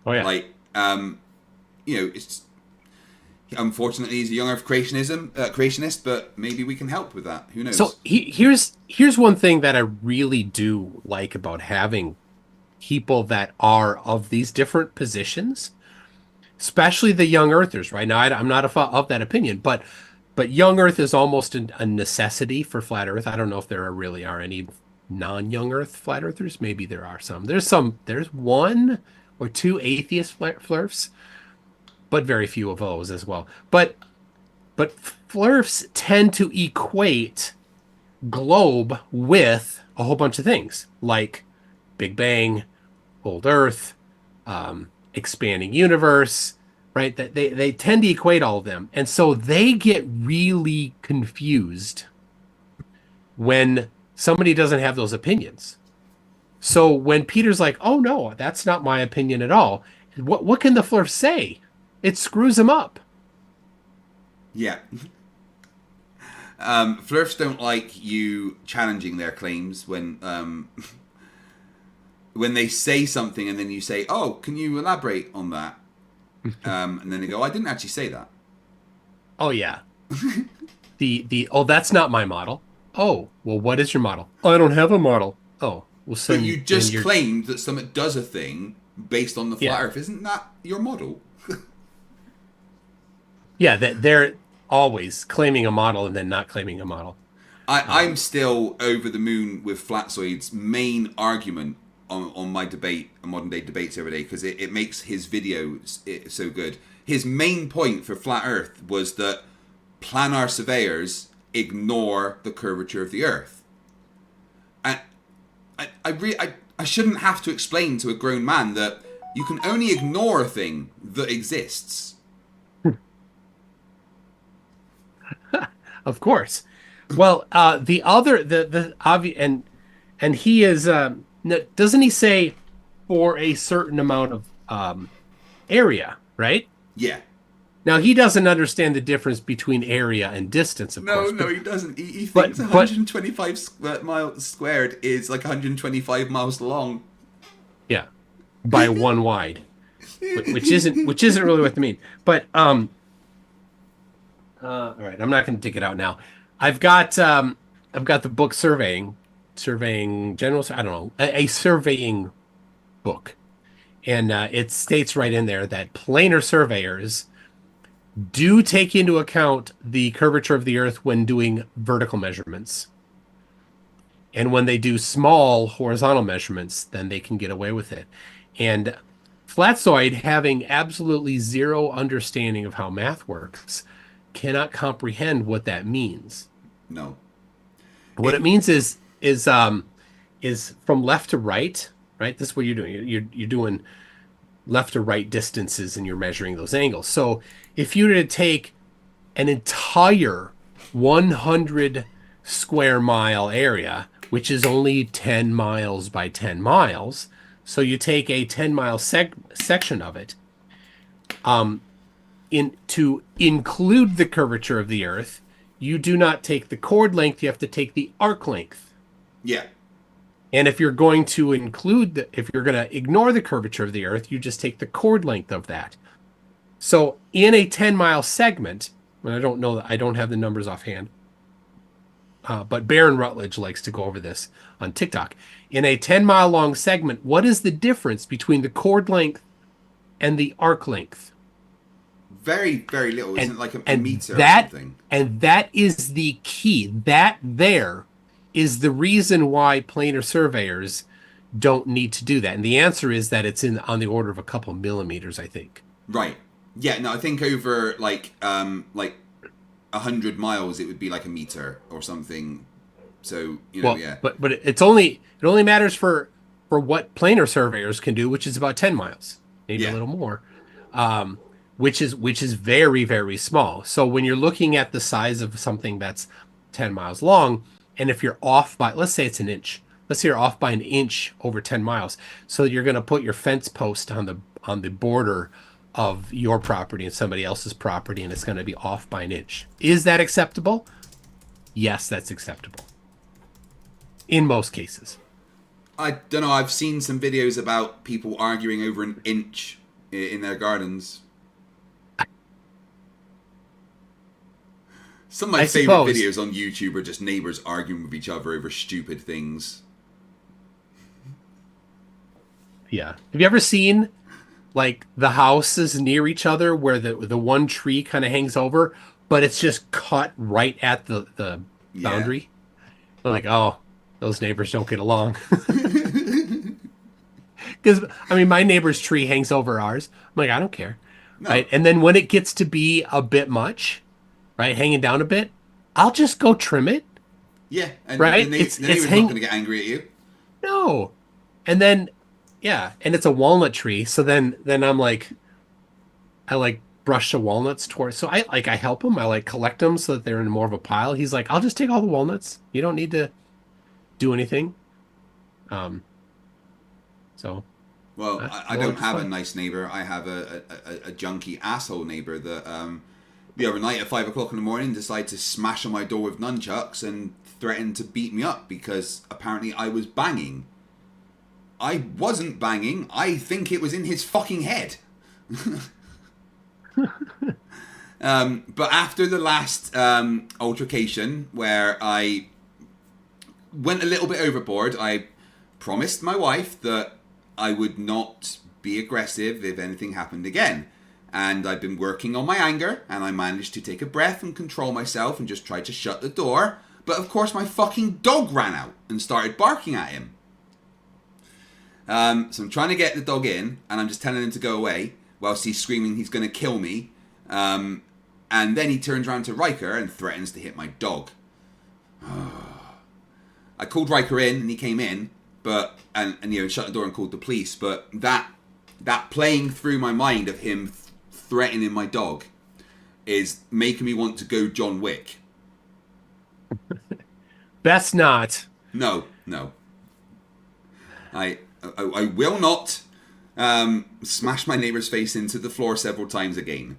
Oh yeah. Like it's unfortunately he's a young Earth creationist, but maybe we can help with that. Who knows? So here's one thing that I really do like about having people that are of these different positions, especially the young Earthers. Right now, I'm not of that opinion, but young Earth is almost a necessity for flat Earth. I don't know if there really are any non-young Earth flat Earthers. Maybe there are some. There's 1 or 2 atheist Flerfs, but very few of those as well. But Flerfs tend to equate globe with a whole bunch of things like Big Bang, old Earth, expanding universe, right? That they tend to equate all of them. And so they get really confused when somebody doesn't have those opinions. So when Peter's like, oh no, that's not my opinion at all. What can the Flerfs say? It screws them up. Yeah. Flerfs don't like you challenging their claims when they say something and then you say, oh, can you elaborate on that? And then they go, I didn't actually say that. Oh yeah. Oh, that's not my model. Oh, well, what is your model? Oh, I don't have a model. Oh, well, so but you just claimed that Summit does a thing based on the flat Earth. Isn't that your model? Yeah, they're always claiming a model and then not claiming a model. I'm still over the moon with Flatzoid's main argument on my debate, modern day debates every day, because it makes his videos so good. His main point for Flat Earth was that planar surveyors ignore the curvature of the Earth. And I shouldn't have to explain to a grown man that you can only ignore a thing that exists. Of course. Well, the other, the obvious, and he is, doesn't he say for a certain amount of area, right? Yeah. Now, he doesn't understand the difference between area and distance, of course. No, he doesn't. He thinks 125 miles squared is like 125 miles long. Yeah, by one wide, which isn't really what they mean. But all right, I'm not going to take it out now. I've got the book surveying general. I don't know, a surveying book, and it states right in there that planar surveyors do take into account the curvature of the Earth when doing vertical measurements. And when they do small horizontal measurements, then they can get away with it. And Flatzoid, having absolutely zero understanding of how math works, cannot comprehend what that means. No. What it means is from left to right, right? This is what you're doing. You're doing left to right distances and you're measuring those angles. So if you were to take an entire 100 square mile area, which is only 10 miles by 10 miles, so you take a 10-mile section of it, to include the curvature of the Earth, you do not take the chord length, you have to take the arc length. Yeah. And if you're going to if you're going to ignore the curvature of the Earth, you just take the chord length of that. So in a 10-mile segment, and I don't have the numbers offhand, but Baron Rutledge likes to go over this on TikTok. In a 10-mile long segment, what is the difference between the chord length and the arc length? Very, very little. Isn't it like a meter or something? And that is the key. That there is the reason why planar surveyors don't need to do that. And the answer is that it's on the order of a couple millimeters, I think. Right. Yeah, no, I think over like 100 miles it would be like a meter or something. So, yeah. But it only matters for what planar surveyors can do, which is about 10 miles, maybe a little more. Which is very, very small. So when you're looking at the size of something that's 10 miles long, and if you're off by, let's say it's an inch, let's say you're off by an inch over 10 miles, so you're going to put your fence post on the border of your property and somebody else's property, and it's going to be off by an inch. Is that acceptable? Yes, that's acceptable. In most cases. I don't know. I've seen some videos about people arguing over an inch in their gardens. Some of my favorite videos on YouTube are just neighbors arguing with each other over stupid things. Yeah. Have you ever seen like the houses near each other where the one tree kind of hangs over, but it's just cut right at the boundary? I'm like, oh, those neighbors don't get along. Because, I mean, my neighbor's tree hangs over ours. I'm like, I don't care. No. Right? And then when it gets to be a bit much, right, hanging down a bit, I'll just go trim it. Yeah. And right? The neighbor's not going to get angry at you. No. And then, yeah, and it's a walnut tree. So then I'm like, I like brush the walnuts towards. So I help him. I like collect them so that they're in more of a pile. He's like, I'll just take all the walnuts. You don't need to do anything. So. Well, I don't have a nice neighbor. I have a junky asshole neighbor that the other night at 5 o'clock in the morning decided to smash on my door with nunchucks and threatened to beat me up because apparently I was banging. I wasn't banging. I think it was in his fucking head. But after the last altercation where I went a little bit overboard, I promised my wife that I would not be aggressive if anything happened again. And I've been working on my anger, and I managed to take a breath and control myself and just tried to shut the door. But of course my fucking dog ran out and started barking at him. So I'm trying to get the dog in, and I'm just telling him to go away whilst he's screaming he's going to kill me. And then he turns around to Riker and threatens to hit my dog. I called Riker in, and he came in, but and shut the door and called the police. But that playing through my mind of him threatening my dog is making me want to go John Wick. Best not. No. I will not smash my neighbor's face into the floor several times again.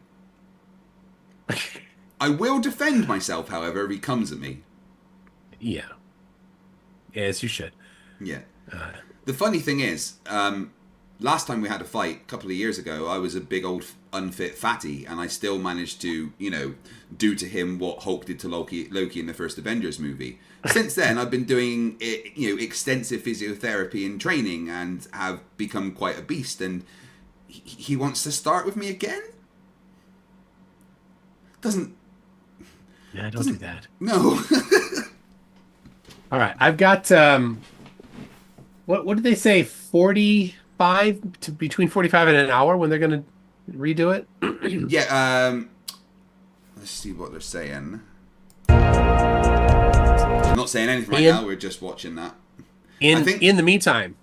I will defend myself, however, if he comes at me. Yeah. As you should. Yeah. The funny thing is, last time we had a fight, a couple of years ago, I was a big old unfit fatty, and I still managed to, do to him what Hulk did to Loki in the first Avengers movie. Since then, I've been doing, extensive physiotherapy and training, and have become quite a beast. And he wants to start with me again. Don't do that. No. All right, I've got what did they say? 45 to between 45 and an hour when they're going to redo it. Yeah. Let's see what they're saying. I'm not saying anything right now. We're just watching that. In the meantime,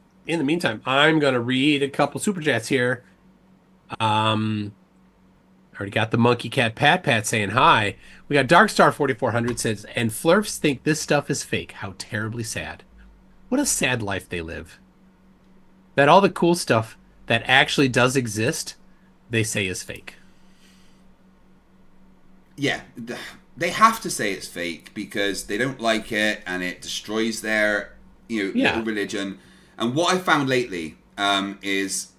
I'm going to read a couple super chats here. Already got the Monkey Cat Pat saying hi. We got Darkstar 4400 says, and Flerfs think this stuff is fake. How terribly sad. What a sad life they live. That all the cool stuff that actually does exist, they say is fake. Yeah, they have to say it's fake because they don't like it and it destroys their little religion. And what I found lately is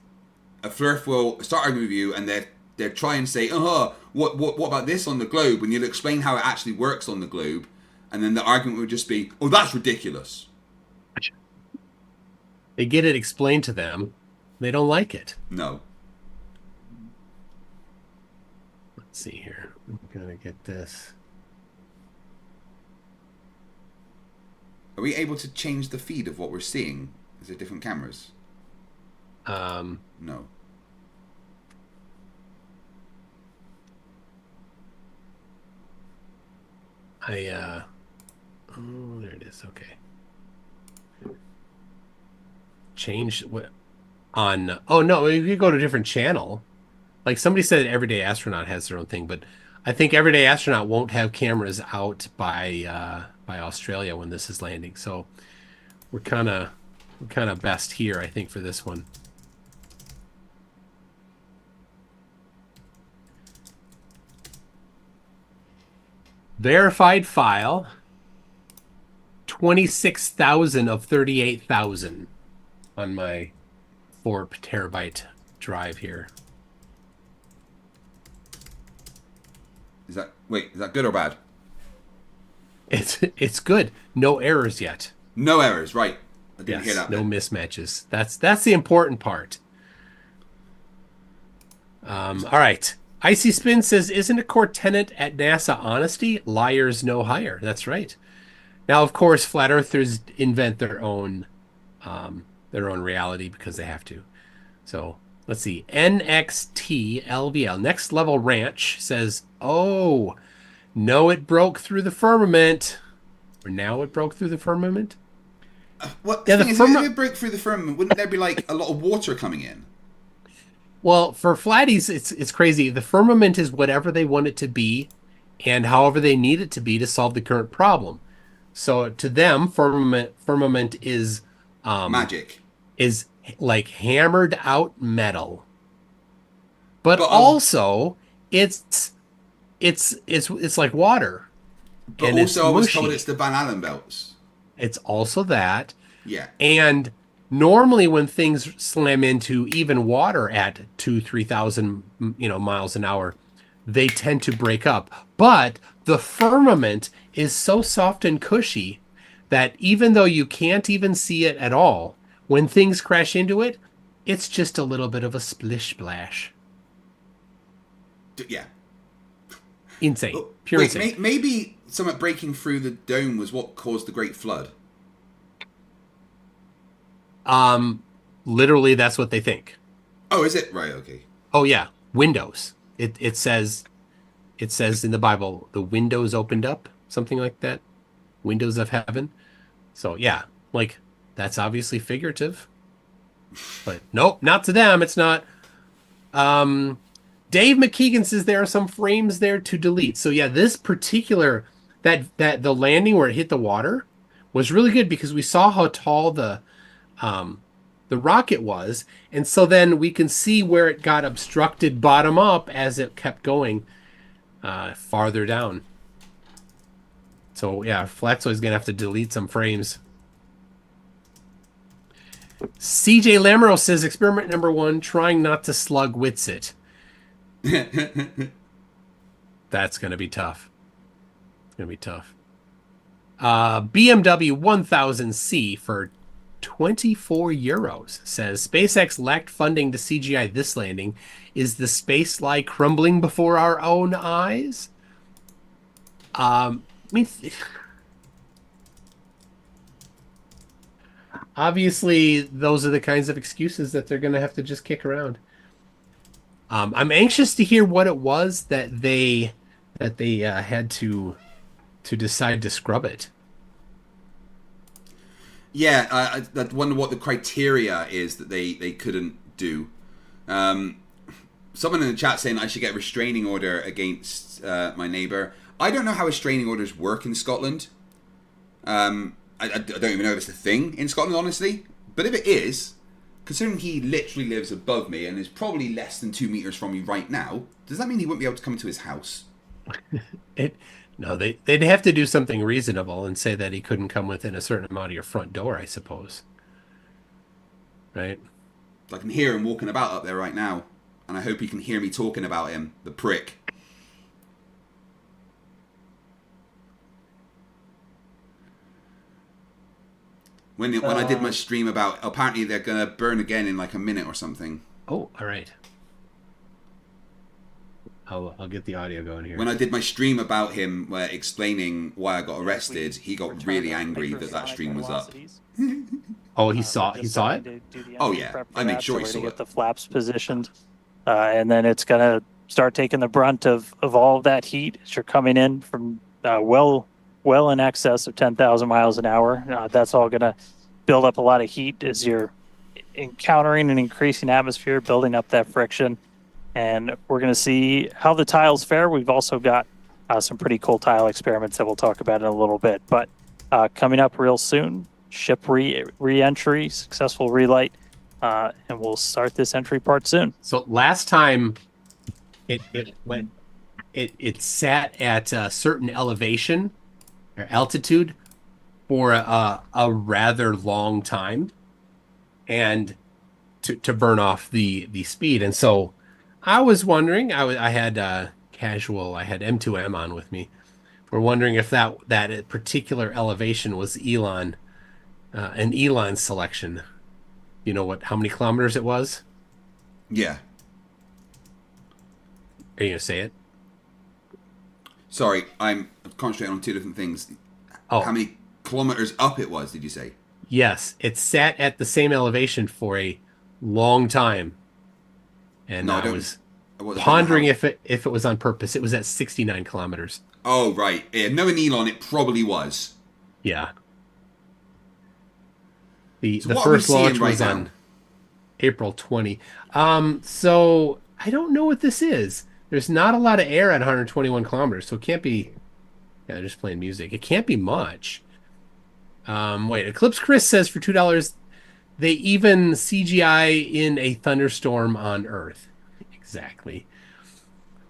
a Flerf will start arguing with you, and they're trying to say, what about this on the globe? And you'll explain how it actually works on the globe, and then the argument would just be, oh, that's ridiculous. They get it explained to them. They don't like it. No. Let's see here. I'm going to get this. Are we able to change the feed of what we're seeing? Is there different cameras? No. Oh, there it is. Okay. Change what on? Oh no, if you go to a different channel, like somebody said, Everyday Astronaut has their own thing, but I think Everyday Astronaut won't have cameras out by Australia when this is landing. So we're kind of best here, I think, for this one. Verified file, 26,000 of 38,000 on my 4 terabyte drive here. Is that good or bad? It's good. No errors yet. No errors, right? I didn't hear that. No mismatches. That's the important part. All right. Icy Spin says, isn't a core tenet at NASA honesty? Liars no hire. That's right. Now, of course, flat earthers invent their own reality because they have to. So let's see. NXT-LVL, Next Level Ranch, says, oh, no, it broke through the firmament. Or now it broke through the firmament? If it broke through the firmament, wouldn't there be like a lot of water coming in? Well, for flatties, it's crazy. The firmament is whatever they want it to be, and however they need it to be to solve the current problem. So to them, firmament is Magic. Is like hammered out metal, but But also it's like water. But and also, I was told mushy. it's the Van Allen belts. It's also that. Yeah. And normally when things slam into even water at 3,000 miles an hour, they tend to break up. But the firmament is so soft and cushy that even though you can't even see it at all, when things crash into it, it's just a little bit of a splish splash. Yeah. Insane. Pure Wait, insane. maybe something breaking through the dome was what caused the Great Flood. Literally, that's what they think. Oh, is it? Right, okay. Oh yeah, windows. It says in the Bible, the windows opened up, something like that. Windows of heaven. So yeah, like that's obviously figurative. But nope, not to them. It's not. Dave McKeegan says there are some frames there to delete. So yeah, this particular that the landing where it hit the water was really good because we saw how tall the rocket was, and so then we can see where it got obstructed bottom up as it kept going farther down. So yeah, Flatzoid's gonna have to delete some frames. CJ Lamoureux says experiment number 1, trying not to slug wits it. That's gonna be tough. It's gonna be tough. BMW 1000C for 24 euros says SpaceX lacked funding to CGI this landing. Is the space lie crumbling before our own eyes? I mean, obviously, those are the kinds of excuses that they're going to have to just kick around. I'm anxious to hear what it was that they had to decide to scrub it. Yeah, I wonder what the criteria is that they couldn't do. Someone in the chat saying I should get a restraining order against my neighbour. I don't know how restraining orders work in Scotland. I don't even know if it's a thing in Scotland, honestly. But if it is, considering he literally lives above me and is probably less than 2 meters from me right now, does that mean he wouldn't be able to come into his house? No, they'd have to do something reasonable and say that he couldn't come within a certain amount of your front door, I suppose. Right? I can hear him walking about up there right now. And I hope he can hear me talking about him, the prick. When I did my stream about, apparently they're going to burn again in like a minute or something. Oh, all right. I'll get the audio going here. When I did my stream about him explaining why I got arrested, he got really angry that stream was up. Oh, he saw it? Oh yeah, I made sure he saw get it. the flaps positioned, and then it's gonna start taking the brunt of all of that heat as you're coming in from well in excess of 10,000 miles an hour. That's all gonna build up a lot of heat as you're encountering an increasing atmosphere, building up that friction. And we're going to see how the tiles fare. We've also got some pretty cool tile experiments that we'll talk about in a little bit. But coming up real soon, ship re-entry, successful relight, and we'll start this entry part soon. So last time it sat at a certain elevation or altitude for a rather long time, and to burn off the speed. And so I was wondering, I had M2M on with me. We're wondering if that particular elevation was an Elon selection. You know how many kilometers it was? Yeah. Are you gonna say it? Sorry, I'm concentrating on two different things. Oh. How many kilometers up it was, did you say? Yes, it sat at the same elevation for a long time. And I was pondering if it was on purpose. It was at 69 kilometers. Oh, right. Yeah, knowing Elon, it probably was. Yeah. The So what first are we launch seeing was right on. now? April 20. So I don't know what this is. There's not a lot of air at 121 kilometers, so it can't be. Yeah, they're just playing music. It can't be much. Wait, Eclipse Chris says for $2, they even CGI in a thunderstorm on Earth. Exactly.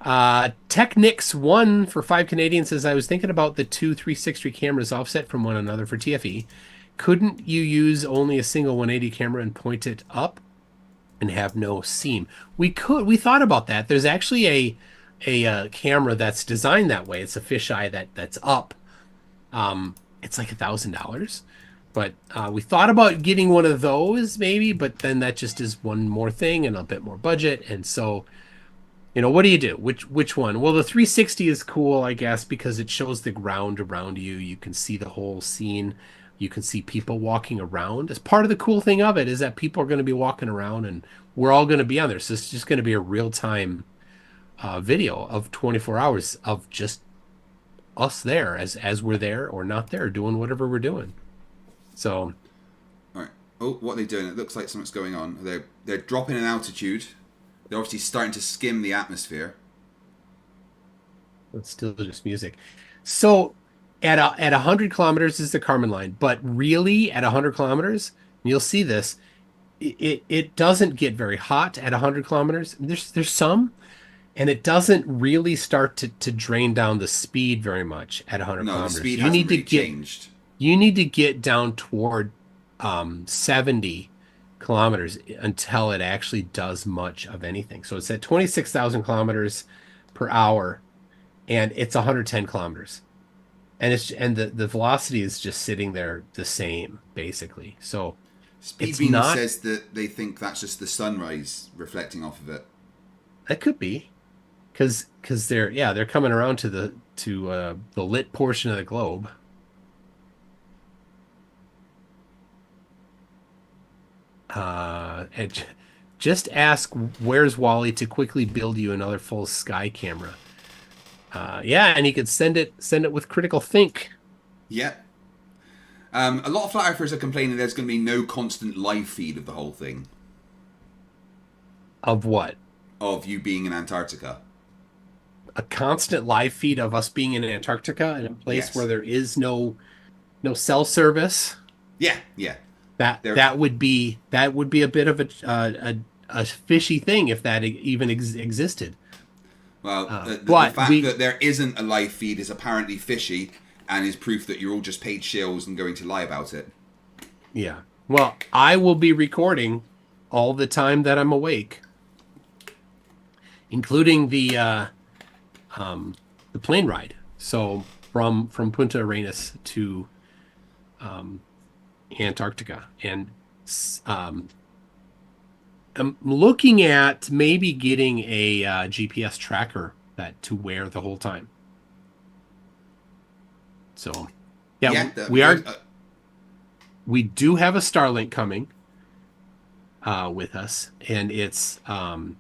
Technics1 for 5 Canadian says, I was thinking about the two 360 cameras offset from one another for TFE. Couldn't you use only a single 180 camera and point it up and have no seam? We could. We thought about that. There's actually a camera that's designed that way. It's a fisheye that's up. It's like $1,000. But we thought about getting one of those maybe, but then that just is one more thing and a bit more budget. And so, you know, what do you do? Which one? Well, the 360 is cool, I guess, because it shows the ground around you. You can see the whole scene. You can see people walking around. As part of the cool thing of it is that people are going to be walking around and we're all going to be on there. So it's just going to be a real-time video of 24 hours of just us there as we're there or not there doing whatever we're doing. So, all right. Oh, what are they doing? It looks like something's going on. They're dropping in altitude. They're obviously starting to skim the atmosphere. It's still just music. So at 100 kilometers is the Kármán line, but really at 100 kilometers, you'll see this. It doesn't get very hot at 100 kilometers. There's some, and it doesn't really start to drain down the speed very much at 100 kilometers. The speed hasn't really changed. You need to get down toward 70 kilometers until it actually does much of anything. So it's at 26,000 kilometers per hour, and it's 110 kilometers, and the velocity is just sitting there the same basically. So Speedbeam says that they think that's just the sunrise reflecting off of it. That could be, because they're coming around to the lit portion of the globe. And just ask where's Wally to quickly build you another full sky camera. Yeah, and you could send it with critical think. Yeah. A lot of flat earthers are complaining there's going to be no constant live feed of the whole thing. Of what? Of you being in Antarctica. A constant live feed of us being in Antarctica in a place where there is no cell service. Yeah. That would be a bit of a fishy thing if that even existed. Well, the fact that there isn't a live feed is apparently fishy and is proof that you're all just paid shills and going to lie about it. Yeah. Well, I will be recording all the time that I'm awake, including the plane ride. So from Punta Arenas to Antarctica, and I'm looking at maybe getting a GPS tracker to wear the whole time. So we do have a Starlink coming with us, and it's a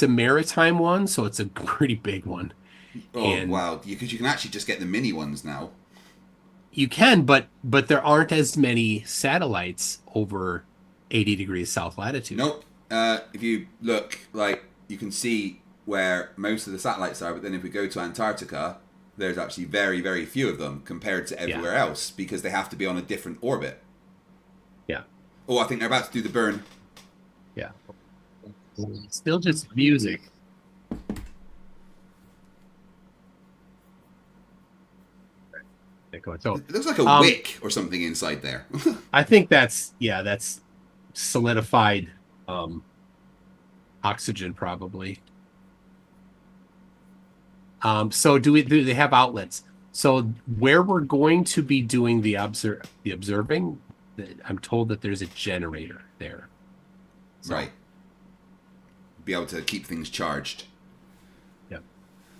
maritime one, so it's a pretty big one. Oh, wow. Because you can actually just get the mini ones now. You can, but there aren't as many satellites over 80 degrees south latitude. Nope. If you look, you can see where most of the satellites are, but then if we go to Antarctica, there's actually very, very few of them compared to everywhere else, because they have to be on a different orbit. Yeah. Oh, I think they're about to do the burn. Yeah. Still just music. So, it looks like a wick or something inside there. I think that's solidified oxygen probably. So do they have outlets? So where we're going to be doing the observing, I'm told that there's a generator there. So, right. Be able to keep things charged.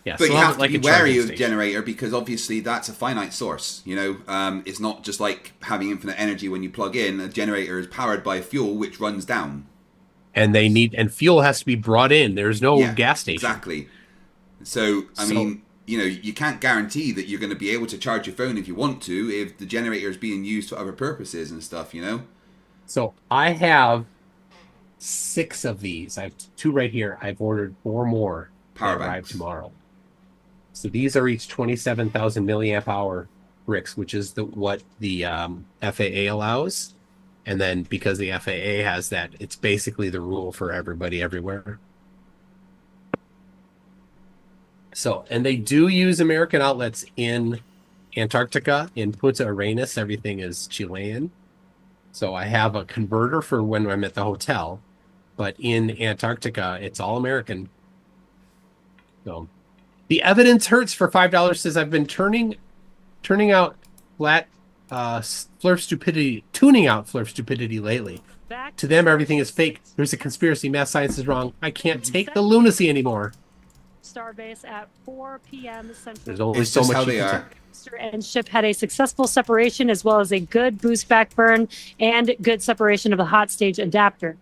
Yeah, but you have to be wary of the generator, because obviously that's a finite source. It's not just like having infinite energy when you plug in. A generator is powered by fuel which runs down, and fuel has to be brought in. There's no gas station. Exactly. So I mean, you know, you can't guarantee that you're going to be able to charge your phone if you want to, if the generator is being used for other purposes and stuff, you know? So I have 6 of these. I have 2 right here. I've ordered 4 more Power that arrive banks. tomorrow. So these are each 27,000 milliamp hour bricks, which is what the FAA allows. And then because the FAA has that, it's basically the rule for everybody everywhere. So, and they do use American outlets in Antarctica. In Punta Arenas, everything is Chilean. So I have a converter for when I'm at the hotel, but in Antarctica, it's all American. So the evidence hurts for $5 says I've been tuning out Flerf stupidity, tuning out Flerf stupidity lately. To them, everything is fake. There's a conspiracy. Math science is wrong. I can't take the lunacy anymore. Starbase at 4 p.m. Central. There's only It's so just much how you they can are. take. And ship had a successful separation as well as a good boost back burn and good separation of the hot stage adapter.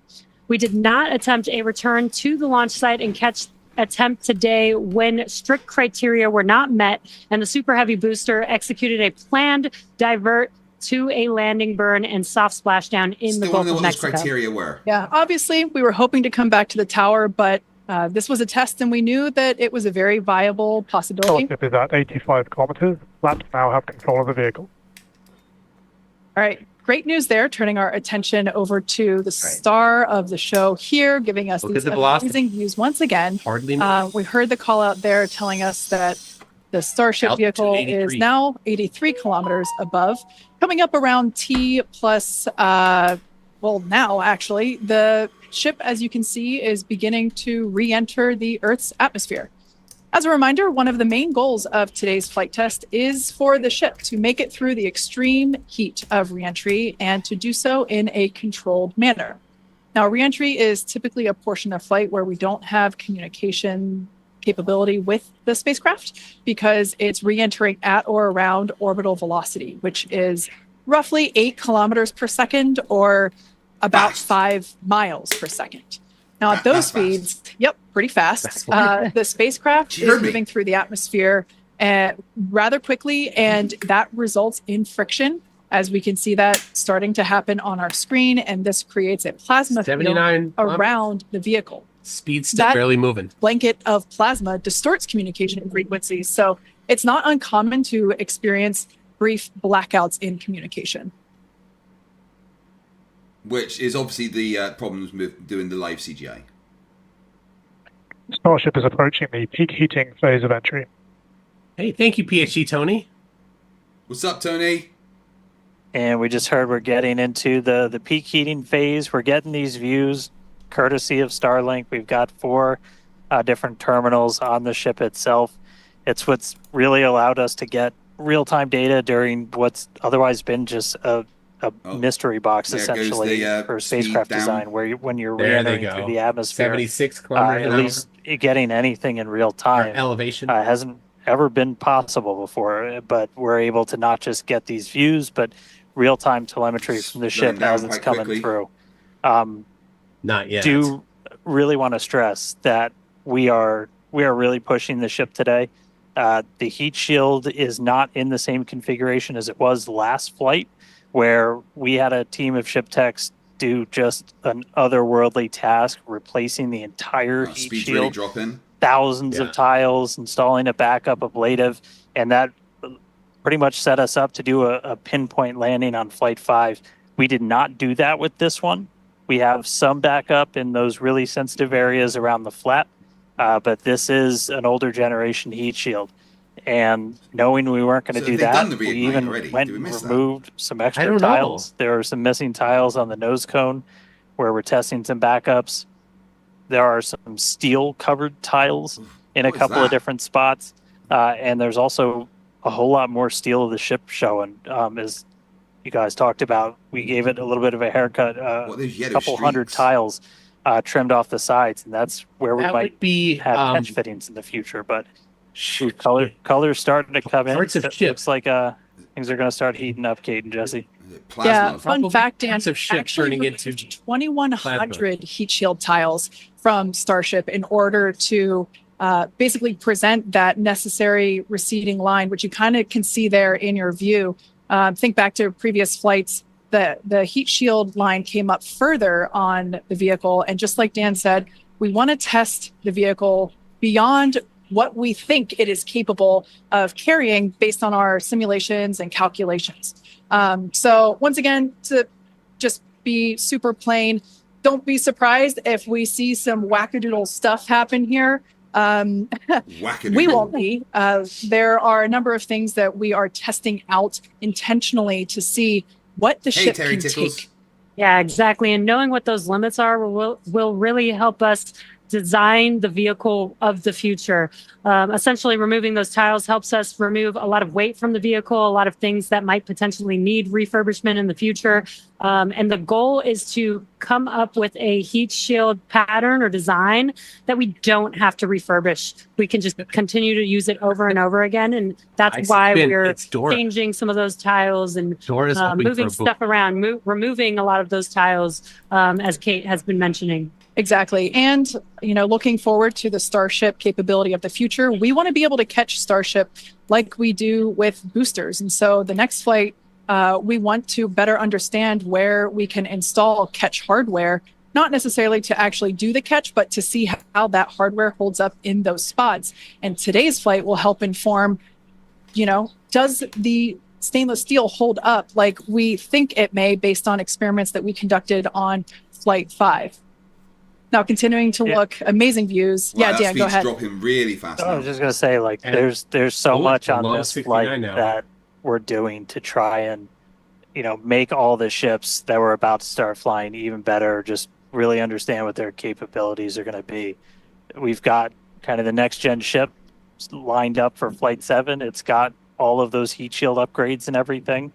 We did not attempt a return to the launch site and catch attempt today when strict criteria were not met and the Super Heavy booster executed a planned divert to a landing burn and soft splashdown in the Still want Gulf to know of what those Mexico. criteria were. Yeah, obviously, we were hoping to come back to the tower, but this was a test, and we knew that it was a very viable possibility. Starship is at 85 kilometers. Flaps now have control of the vehicle. All right, great news there. Turning our attention over to the star of the show here, giving us Look these at the velocity. amazing views once again. Hardly We heard the call out there telling us that the Starship Altitude vehicle 83. is now 83 kilometers above, coming up around T plus, well, now actually, the ship, as you can see, is beginning to re-enter the Earth's atmosphere. As a reminder, one of the main goals of today's flight test is for the ship to make it through the extreme heat of re-entry and to do so in a controlled manner. Now, re-entry is typically a portion of flight where we don't have communication capability with the spacecraft because it's re-entering at or around orbital velocity, which is roughly 8 kilometers per second or about 5 miles per second. Now, at those speeds, pretty fast. The spacecraft is moving through the atmosphere rather quickly, and that results in friction, as we can see that starting to happen on our screen, and this creates a plasma field 79 around the vehicle. Speed's still barely moving. Blanket of plasma distorts communication frequencies, so it's not uncommon to experience brief blackouts in communication. Which is obviously the problems with doing the live CGI. Starship is approaching the peak heating phase of entry. Hey, thank you, PhD Tony. What's up, Tony? And we just heard we're getting into the peak heating phase. We're getting these views courtesy of Starlink. We've got 4 different terminals on the ship itself. It's what's really allowed us to get real-time data during what's otherwise been just a mystery box, There goes essentially, the, for spacecraft speed down. design, where when you're There they re-entering go. through the atmosphere, 76 kilometers at an least getting anything in real time elevation hasn't ever been possible before. But we're able to not just get these views, but real-time telemetry from the ship down as it's quite coming quickly. through. Not yet. Do really want to stress that we are really pushing the ship today. The heat shield is not in the same configuration as it was last flight, where we had a team of ship techs do just an otherworldly task, replacing the entire heat Speed's really shield, dropping. thousands of tiles, installing a backup ablative, and that pretty much set us up to do a pinpoint landing on Flight 5. We did not do that with this one. We have some backup in those really sensitive areas around the flat, but this is an older generation heat shield. And knowing we weren't going to So do have they done that, the we reignite even already? went Did we and miss that? removed some I extra don't know. tiles. There are some missing tiles on the nose cone where we're testing some backups. There are some steel covered tiles in a What is couple that? of different spots. And there's also a whole lot more steel of the ship showing. As you guys talked about, we gave it a little bit of a haircut, What, those a yellow couple hundred streaks? tiles trimmed off the sides. And that's where we That might would be have catch fittings in the future. But color's starting to come in. Parts of It ship. looks like things are going to start heating up, Kate and Jesse. Plasma. Yeah, fun Probably fact, Dan, parts of ship actually turning into removed 2,100 heat shield tiles from Starship in order to basically present that necessary receding line, which you kind of can see there in your view. Think back to previous flights, the heat shield line came up further on the vehicle. And just like Dan said, we want to test the vehicle beyond what we think it is capable of carrying based on our simulations and calculations. So once again, to just be super plain, don't be surprised if we see some wackadoodle stuff happen here. We won't be. There are a number of things that we are testing out intentionally to see what the ship can take. Yeah, exactly. And knowing what those limits are will really help us design the vehicle of the future. Essentially, removing those tiles helps us remove a lot of weight from the vehicle, a lot of things that might potentially need refurbishment in the future. And the goal is to come up with a heat shield pattern or design that we don't have to refurbish. We can just continue to use it over and over again. And that's why we're changing some of those tiles and moving stuff around, removing a lot of those tiles, as Kate has been mentioning. Exactly. And, looking forward to the Starship capability of the future, we want to be able to catch Starship like we do with boosters. And so the next flight, we want to better understand where we can install catch hardware, not necessarily to actually do the catch, but to see how that hardware holds up in those spots. And today's flight will help inform, does the stainless steel hold up like we think it may based on experiments that we conducted on Flight 5. Now, continuing to look, amazing views. Wow, yeah, Dan, go ahead. Dropping really fast. I was just gonna say, there's so much on this flight that we're doing to try and, make all the ships that we're about to start flying even better. Just really understand what their capabilities are going to be. We've got kind of the next gen ship lined up for Flight 7. It's got all of those heat shield upgrades and everything.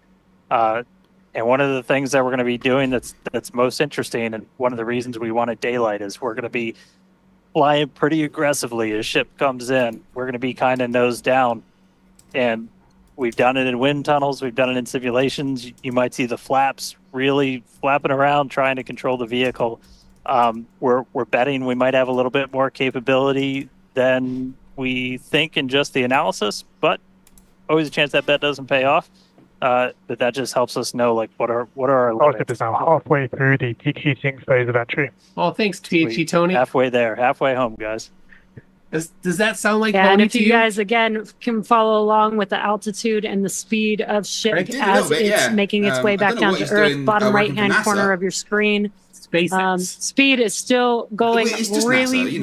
And one of the things that we're going to be doing that's most interesting, and one of the reasons we wanted daylight, is we're going to be flying pretty aggressively as ship comes in. We're going to be kind of nose down, and we've done it in wind tunnels. We've done it in simulations. You might see the flaps really flapping around trying to control the vehicle. We're betting we might have a little bit more capability than we think in just the analysis, but always a chance that bet doesn't pay off. But that just helps us know what are our limits. Starship is now halfway through the heat heating phase of entry. Oh, thanks, THG Tony. Halfway there, halfway home, guys. Does that sound like and if you guys again can follow along with the altitude and the speed of ship as it's making its way back down to Earth, bottom right hand corner of your screen. SpaceX. Speed is still going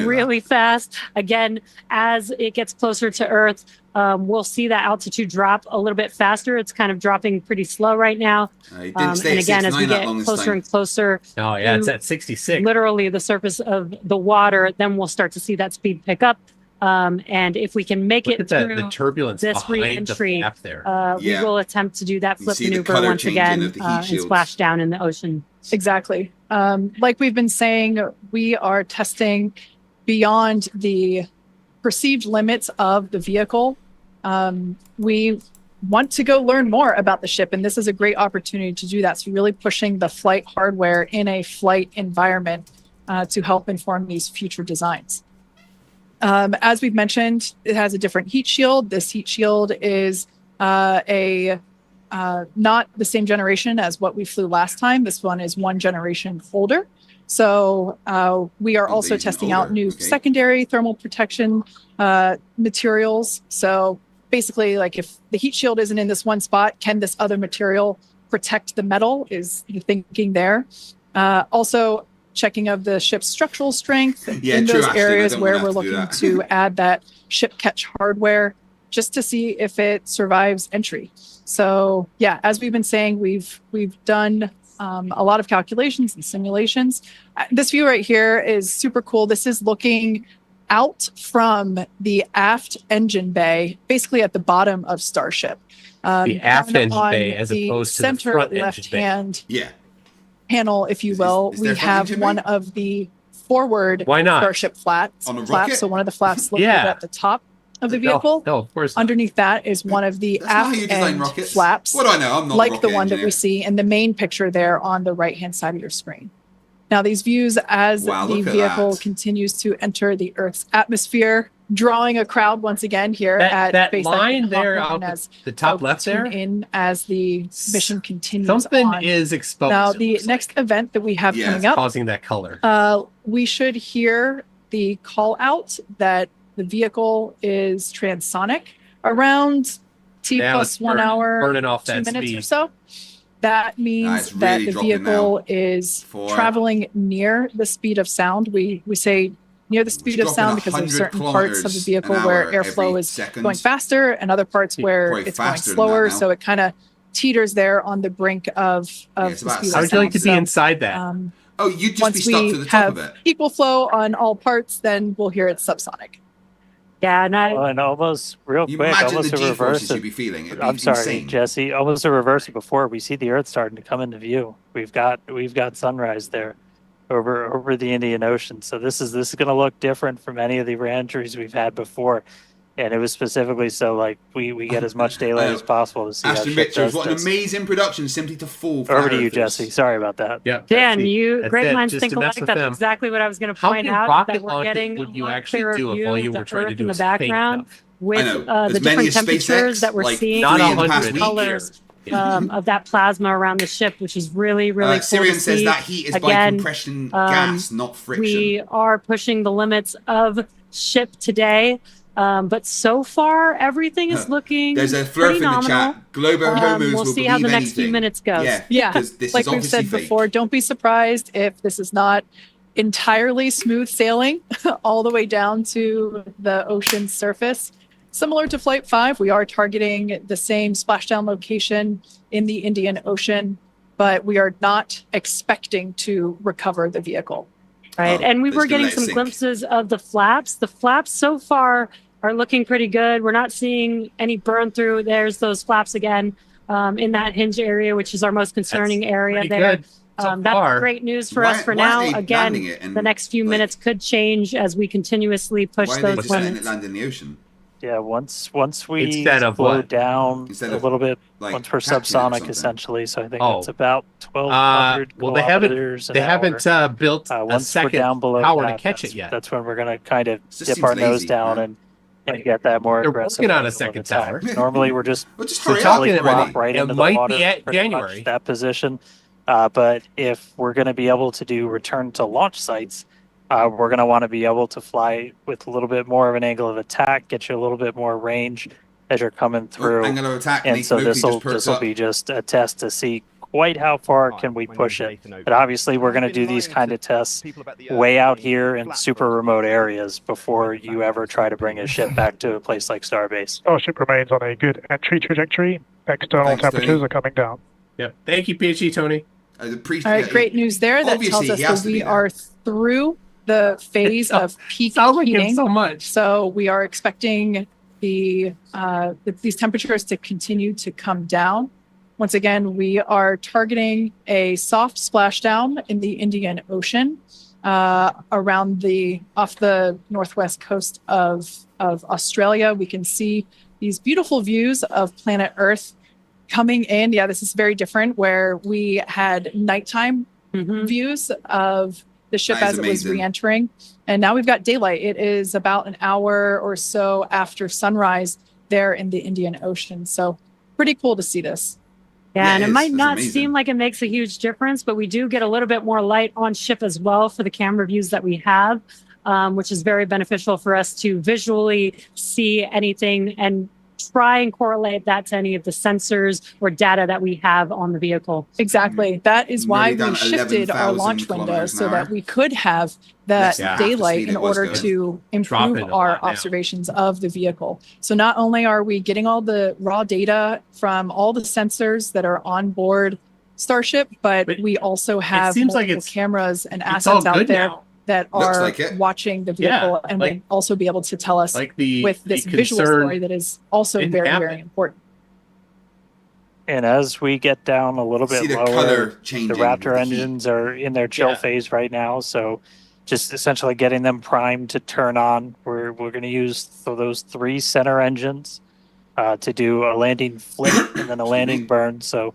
really fast. Again, as it gets closer to Earth, we'll see that altitude drop a little bit faster. It's kind of dropping pretty slow right now. And again, as we get closer and closer, it's at 66. Literally the surface of the water, then we'll start to see that speed pick up. And if we can make it through the turbulence this re-entry, we there. will attempt to do that flip maneuver once again and splash down in the ocean. Exactly. Like we've been saying, we are testing beyond the perceived limits of the vehicle. We want to go learn more about the ship, and this is a great opportunity to do that. So really pushing the flight hardware in a flight environment to help inform these future designs. As we've mentioned, it has a different heat shield. This heat shield is not the same generation as what we flew last time. This one is one generation older. So we are also testing out new secondary thermal protection materials. So basically, if the heat shield isn't in this one spot, can this other material protect the metal is the thinking there. Also checking of the ship's structural strength in those areas where we're looking to add that ship catch hardware just to see if it survives entry. So yeah, as we've been saying, we've done a lot of calculations and simulations. This view right here is super cool. This is looking out from the aft engine bay, basically at the bottom of Starship. The aft engine bay as opposed to the front left-hand panel, if you will. We have one of the forward Starship flaps. So one of the flaps located at the top of the vehicle. No, of course not. Underneath that is one of the aft end flaps, what do I know? I'm not like the one that we see in the main picture there on the right-hand side of your screen. Now, these views as the vehicle continues to enter the Earth's atmosphere, drawing a crowd once again here at that SpaceX line and there Hawk One out as the top we left there tune in as the mission continues something on. is exposed. Now, the next event that we have coming up, causing that color. we should hear the call out that the vehicle is transonic around T Now plus it's 1 hour, burning off 2 that minutes speed. or so. That means it's that really the dropping vehicle now. is 4. traveling near the speed of sound. We say near the speed of dropping sound because there's 100 certain parts of the kilometers vehicle an where hour airflow every is second. going faster and other parts where Probably it's going faster than that slower. now. So it kind of teeters there on the brink of it's the about speed of How would sound. you like to be So, inside that? Oh, you'd just be once stuck we to the top have of it. equal flow on all parts, then we'll hear it's subsonic. Yeah, and And almost real You quick, imagine almost the a G reverse. forces you'd be feeling. It'd be I'm sorry, insane. Jesse. Almost a reverse before we see the Earth starting to come into view. We've got sunrise there over the Indian Ocean. So this is going to look different from any of the re-entries we've had before. And it was specifically so like we get as much daylight as possible to see Ashton how shit Richards, does what an this. amazing production simply to fall. Over to you, Jesse. Sorry about that. Yeah. Dan, That's great it, minds just think to mess alike. with That's them. exactly what I was going to How point many out. rocket That we're launches getting would you a lot actually clearer do if view all of you the were trying to Earth do in the is fake background stuff? with I know. the As many different as temperatures SpaceX, that we're like seeing, Not three in the and past the week. colors of that plasma around the ship, which is really cool Syrian to says see. that heat is by Again, compression gas, not friction. we are pushing the limits of ship today. But so far, everything is looking There's a pretty Flerf in the nominal. chat. Globo homos We'll will see believe how the next anything. few minutes goes. Yeah, because this like is we've obviously said fake. before, don't be surprised if this is not entirely smooth sailing all the way down to the ocean's surface. Similar to Flight 5, we are targeting the same splashdown location in the Indian Ocean, but we are not expecting to recover the vehicle. Right. And we it's were gonna getting let it some sink. glimpses of the flaps. The flaps so far are looking pretty good. We're not seeing any burn through. There's those flaps again in that hinge area, which is our most concerning area pretty there. good so That's far. great news for Why- us for why now. aren't they Again, landing it and, the next few like- minutes could change as we continuously push Why are they those just letting it limits. land in the ocean? Yeah, once we Instead of slow what? down Instead a of, little bit, like, once we're catching it or subsonic something. essentially. So I think Oh. it's about 1,200 Well, they haven't kilometers an they hour. haven't built a Once we're second down below tower that, to catch that's- it yet. That's when we're going to kind of It just dip seems our nose lazy, down man. and get that more They're aggressive. working on a angle of second attack. tower. Normally we're just Well, just They're hurry talking up about already. drop right it into the might be water, at pretty much January. that position. But if we're going to be able to do return to launch sites, we're going to want to be able to fly with a little bit more of an angle of attack, get you a little bit more range as you're coming through. Angle of attack. And Nathan so Oakley this will just perks up. be just a test to see quite how far can we push it. But obviously we're going to do these kind of tests way out here in super remote areas before you ever try to bring a ship back to a place like Starbase. Starship remains on a good entry trajectory. External Thanks, temperatures Tony. are coming down. Yep. Thank you, PhD Tony. All right, great news there. That tells Obviously, us he has that to be we there. are through the phase of peak Sounds like him heating. so much. So we are expecting these temperatures to continue to come down. Once again, we are targeting a soft splashdown in the Indian Ocean around off the northwest coast of Australia. We can see these beautiful views of planet Earth coming in. Yeah, this is very different where we had nighttime views of the ship That is as it was amazing. re-entering. And now we've got daylight. It is about an hour or so after sunrise there in the Indian Ocean. So pretty cool to see this. Yeah, and it might It's not amazing. seem like it makes a huge difference, but we do get a little bit more light on ship as well for the camera views that we have, which is very beneficial for us to visually see anything and try and correlate that to any of the sensors or data that we have on the vehicle. Exactly. That is why Nearly down we shifted our 11,000 launch window kilometers an so that hour. we could have that Less than half the daylight speed in it was order going. to Dropping improve a our lot now. observations of the vehicle. So not only are we getting all the raw data from all the sensors that are on board Starship, but we also have seems like multiple it's- cameras and it's all assets out good there now. that Looks are like it. watching the Yeah, vehicle and like- will also be able to tell us Like the with this the visual concern story that is also didn't very, happen. very important. And as we get down a little See bit the lower, color the changing. Raptor with the heat. engines are in their chill Yeah. phase right now. So just essentially getting them primed to turn on. We're going to use those 3 center engines to do a landing flip and then a landing burn. So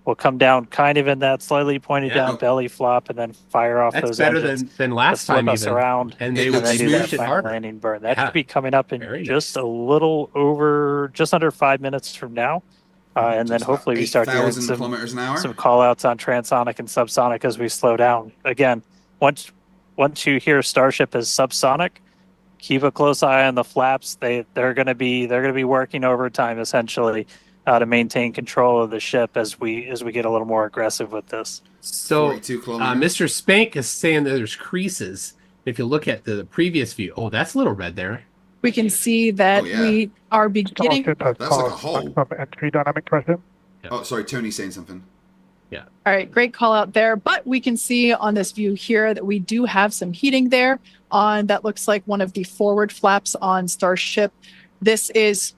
will come down kind of in that slightly pointed Yeah. down belly flop and then fire off That's those better engines than last to flip time us even. around, And It they looks would do that smoosh it final harder. landing burn. That Yeah. should be coming up in Very just a little over, just under 5 minutes from now. And then Just about hopefully we start hearing 8,000 kilometers an hour. some call outs on transonic and subsonic as we slow down. Again, once you hear Starship as subsonic, keep a close eye on the flaps. They're going to be working overtime essentially to maintain control of the ship as we get a little more aggressive with this. So 42 kilometers. Mr. Spank is saying that there's creases. If you look at the previous view, oh, that's a little red there. We can see that Oh, yeah. we are beginning. Starship has That's like a passed hole. maximum entry dynamic pressure. Oh, sorry, Tony's saying something. All right, great call out there. But we can see on this view here that we do have some heating there on that looks like one of the forward flaps on Starship. This is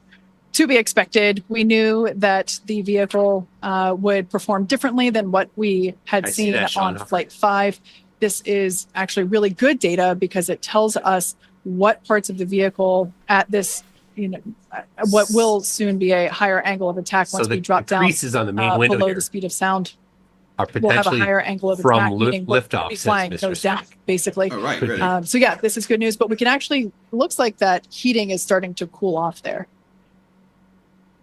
to be expected. We knew that the vehicle would perform differently than what we had I see seen that, on Shauna. Flight 5. This is actually really good data because it tells us what parts of the vehicle at this, what will soon be a higher angle of attack So once the we drop down creases on the main window below here the speed of sound. are We'll have a potentially higher angle of from attack, meaning what liftoff, will be says flying Mr. goes down, basically. Oh, right, Could be. really. So yeah, this is good news, but we can actually, looks like that heating is starting to cool off there.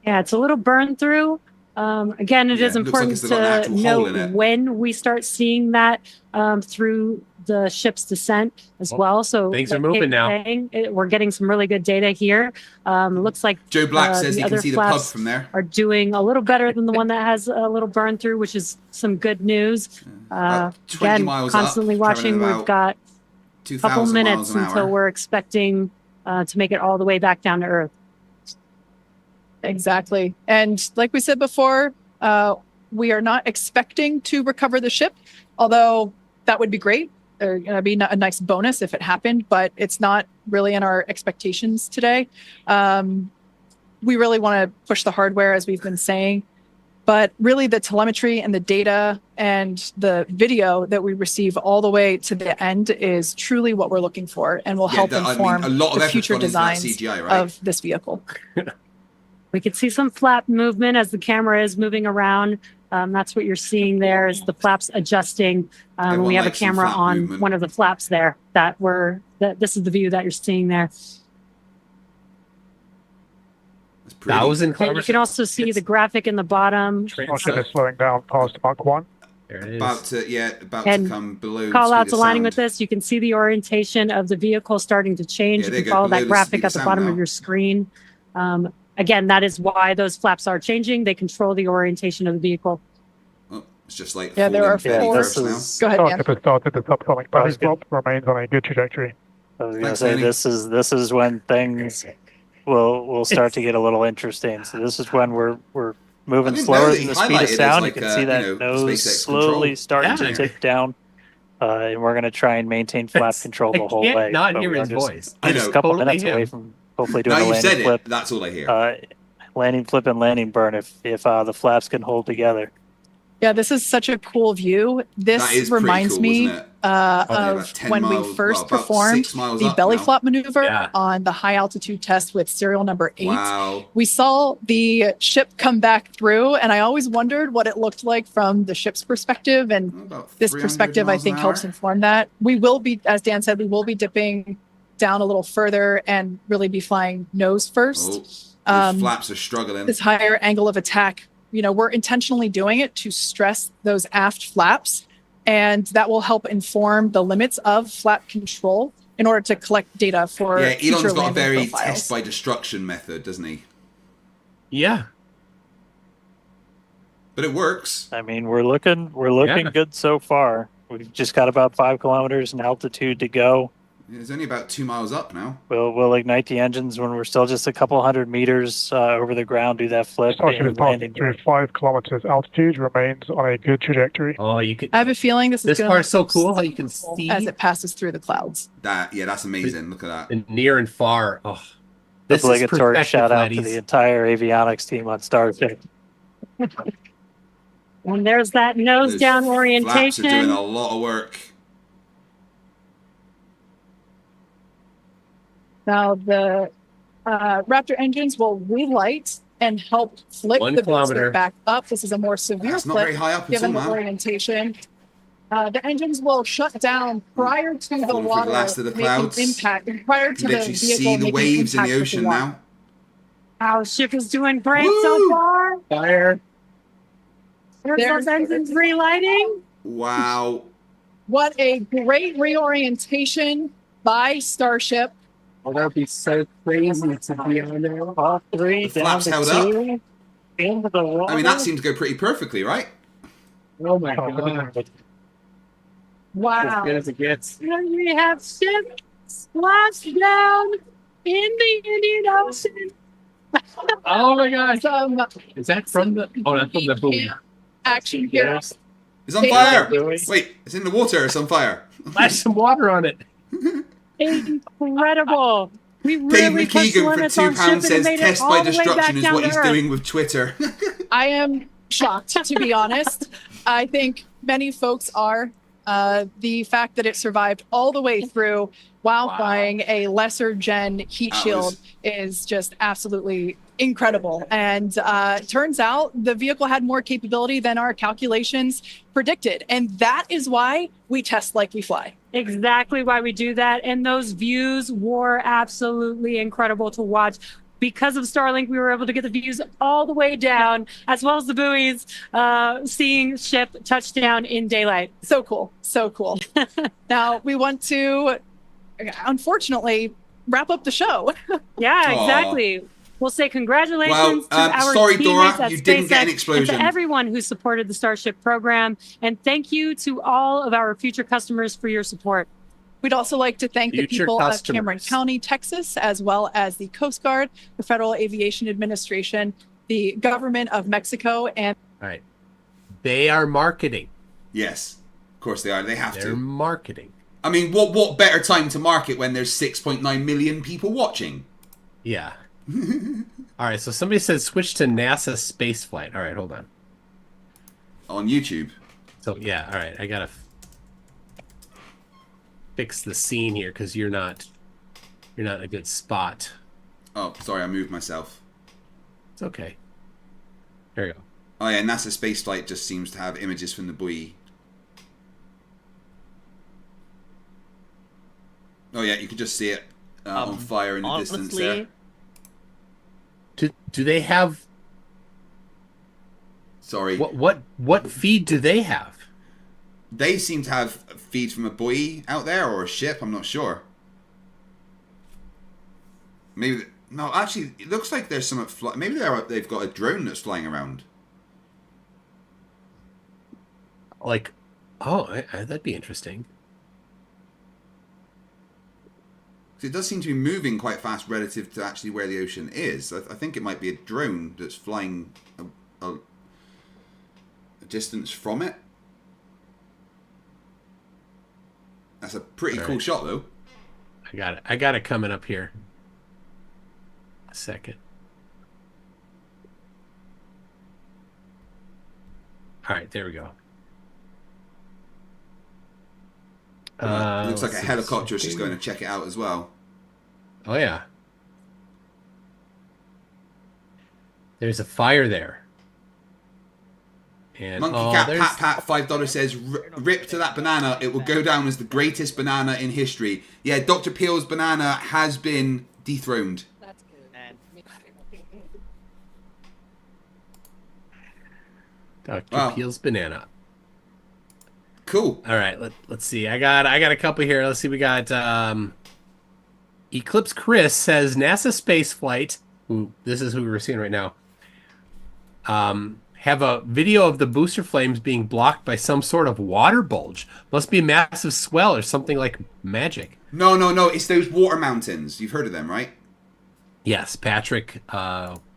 Yeah, it's a little burn through. Again, it Yeah, is it looks like important it's got an to actual hole in note it. when we start seeing that through the ship's descent as well. So things are like moving Kate's now. saying, we're getting some really good data here. Looks like Joe Black says the he can other see the pub flaps from there. are doing a little better than the one that has a little burn through, which is some good news. About 20 Again, miles up, constantly traveling watching. We've about got a couple 2,000 minutes miles an until hour. we're expecting to make it all the way back down to Earth. Exactly. And like we said before, we are not expecting to recover the ship, although that would be great. It'd be a nice bonus if it happened, but it's not really in our expectations today. We really want to push the hardware, as we've been saying, but really the telemetry and the data and the video that we receive all the way to the end is truly what we're looking for and will help inform a lot of the effort's future gone into that designs CGI, right? of this vehicle. We can see some flap movement as the camera is moving around. That's what you're seeing there is the flaps adjusting. Everyone We have a likes some camera flap on movement. one of the flaps there this is the view that you're seeing there. That's pretty. 1,000 And you kilometers. can also see the graphic in the bottom. Starship is slowing down past Mach 1. There it is. About to And come below. Call speed outs of aligning with sound. this. You can see the orientation of the vehicle starting to change. Yeah, You there can you go, follow below that the graphic speed at of the sound bottom now. of your screen. Again, that is why those flaps are changing. They control the orientation of the vehicle. Oh, it's just like Yeah, there falling are belly four- first now. Go ahead, Dan. Starship has started the subsonic belly Sounds good. flop, remains on a good trajectory. I was gonna Thanks, say Danny. this is when things will start to get a little interesting. So this is when we're I moving didn't slower know that than he the speed of highlighted as sound. like, You can see that nose SpaceX slowly control. starting Yeah. to tick down. And we're gonna try and maintain flap control the I whole can't way. not but hear we're his just- voice. I Just know. a couple Totally minutes him. away from hopefully Now doing a you landing said flip. it. That's all I hear. Landing flip and landing burn if the flaps can hold together. Yeah, this is such a cool view. This That is pretty reminds cool, me isn't it? of about 10 when miles, we first about performed 6 miles the up belly now. flop maneuver Yeah. on the high altitude test with serial number 8. Wow. We saw the ship come back through, and I always wondered what it looked like from the ship's perspective. And About this 300 perspective, I miles an think, helps hour. inform that. We will be, as Dan said, we will be dipping down a little further and really be flying nose first. Oh, these flaps are struggling. This higher angle of attack, we're intentionally doing it to stress those aft flaps, and that will help inform the limits of flap control in order to collect data for Yeah, future Elon's got a landing very profiles. test by destruction method, doesn't he? Yeah. But it works. I mean, we're looking good so far. We've just got about 5 kilometers in altitude to go. It's only about 2 miles up now. We'll ignite the engines when we're still just a couple hundred meters over the ground. Do that flip Starship is and passing landing. through 5 kilometers altitude, remains on a good trajectory. Oh, you could. I have a feeling this is This gonna part's so look cool how you can see as it passes through the clouds. That's amazing. Look at that. and near and far. Oh, this is Obligatory perspective, shout out to laddies. the entire avionics team on Starship. And there's that nose Those down Flaps are doing orientation. a lot of work. Now the Raptor engines will relight and help flip 1 the kilometer. booster back up. This is a more severe That's not flip very high up at given all, the man. orientation. The engines will shut down prior to the Falling through the water last of the making clouds. impact, prior to You the literally vehicle see the making waves in impact the with ocean water. now. Our ship is doing great Woo! so far. Fire. There's those engines relighting. Wow. What a great reorientation by Starship. Oh, that would be so crazy to be on there. All three The down flaps to held up. 2 into the water. I mean, that seemed to go pretty perfectly, right? Oh my god. Wow. As good as it gets. And we have ship splashdown in the Indian Ocean. Oh my god. Some Is that from the... Oh, that's from the buoy. action here. Yes. It's on Hey, fire. Louis. Wait, it's in the water. It's on fire. Splash some water on it. Incredible. We Dave really pushed the McKeegan for limits on ship £2 and says made it test all by the way back destruction is down what to he's Earth. doing with Twitter. I am shocked, to be honest. I think many folks are. The fact that it survived all the way through while flying a lesser gen heat That shield was- is just absolutely incredible. And turns out the vehicle had more capability than our calculations predicted. And that is why we test like we fly. Exactly why we do that. And those views were absolutely incredible to watch. Because of Starlink, we were able to get the views all the way down, as well as the buoys, seeing ship touchdown in daylight. So cool. So cool. Now we want to, unfortunately, wrap up the show. Yeah, Aw. exactly. We'll say congratulations to our sorry, teammates Dora, at you didn't get an SpaceX explosion. and to everyone who supported the Starship program. And thank you to all of our future customers for your support. We'd also like to thank the Future people of customers. Cameron County, Texas, as well as the Coast Guard, the Federal Aviation Administration, the government of Mexico, and All right. They are marketing. Yes, of course they are. They have They're to. marketing. I mean, what better time to market when there's 6.9 million people watching? Yeah. All right. So somebody said switch to NASA spaceflight. All right. Hold on. On YouTube. So yeah. All right. I gotta fix the scene here because you're not in a good spot. Oh, sorry, I moved myself. It's okay. There you go. Oh yeah, NASA spaceflight just seems to have images from the buoy. Oh yeah, you can just see it on fire in the distance there. Do they have Sorry. what feed do they have? They seem to have feeds from a buoy out there or a ship. I'm not sure. Maybe no. Actually, it looks like there's some. Maybe they've got a drone that's flying around. Like, oh, that'd be interesting. It does seem to be moving quite fast relative to actually where the ocean is. I think it might be a drone that's flying a distance from it. That's a pretty cool shot, though. I got it coming up here. A second. All right, there we go. It looks like a let's see. helicopter is just going to check it out as well. Oh yeah. There's a fire there. And Monkey oh, Cat there's Pat $5 says, "Rip to that banana. It will go down as the greatest banana in history." Yeah, Dr. Peel's banana has been dethroned. that's good. Dr. Wow. Peel's banana. Cool. All right, let's see. I got a couple here. Let's see. We got Eclipse Chris says NASA space flight. Ooh, this is who we're seeing right now. Have a video of the booster flames being blocked by some sort of water bulge. Must be a massive swell or something like magic. No. It's those water mountains. You've heard of them, right? Yes, Patrick.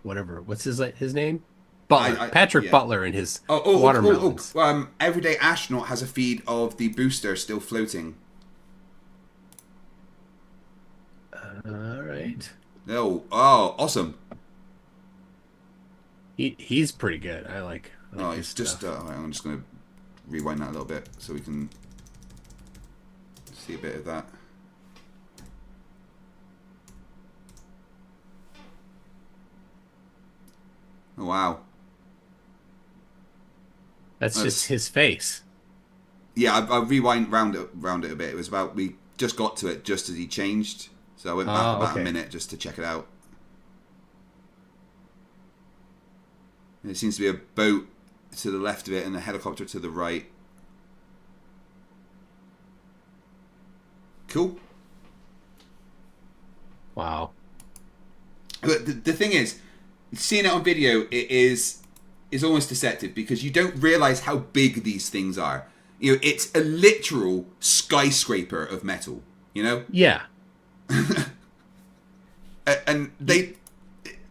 Whatever. What's his name? Butler. Patrick yeah. Butler and his watermelons. Everyday Astronaut has a feed of the booster still floating. All right. Oh, awesome. He's pretty good. I like It's just. I'm just going to rewind that a little bit so we can see a bit of that. Oh, wow. That's just his face. Yeah, I rewind round it a bit. It was about, we just got to it just as he changed. So I went back about a minute just to check it out. There seems to be a boat to the left of it and a helicopter to the right. Cool. Wow. But the thing is, seeing it on video, it is almost deceptive because you don't realize how big these things are. You know, it's a literal skyscraper of metal. You know? Yeah. And they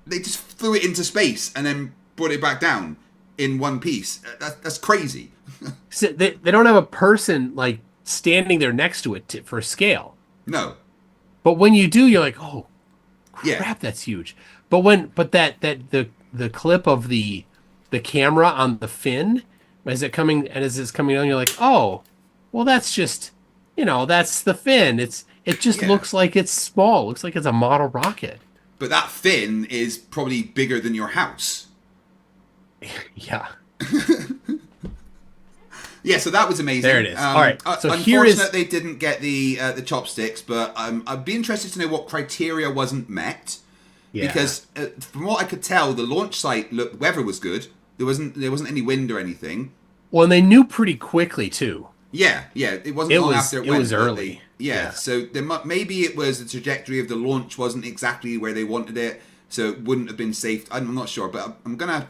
just flew it into space and then brought it back down in one piece. That's crazy. So they don't have a person like standing there next to it for scale. No. But when you do, you're like, oh, crap, that's huge. But the clip of the camera on the fin as it's coming down, you're like, oh, well, that's just, that's the fin. It just looks like it's small. It looks like it's a model rocket. But that fin is probably bigger than your house. Yeah. Yeah, so that was amazing. There it is. All right. So unfortunate they didn't get the chopsticks, but I'd be interested to know what criteria wasn't met. Yeah. Because from what I could tell, the launch site the weather was good. There wasn't any wind or anything. Well, and they knew pretty quickly too. Yeah. It wasn't long after it went. It was early. So maybe it was the trajectory of the launch wasn't exactly where they wanted it, so it wouldn't have been safe. I'm not sure, but I'm gonna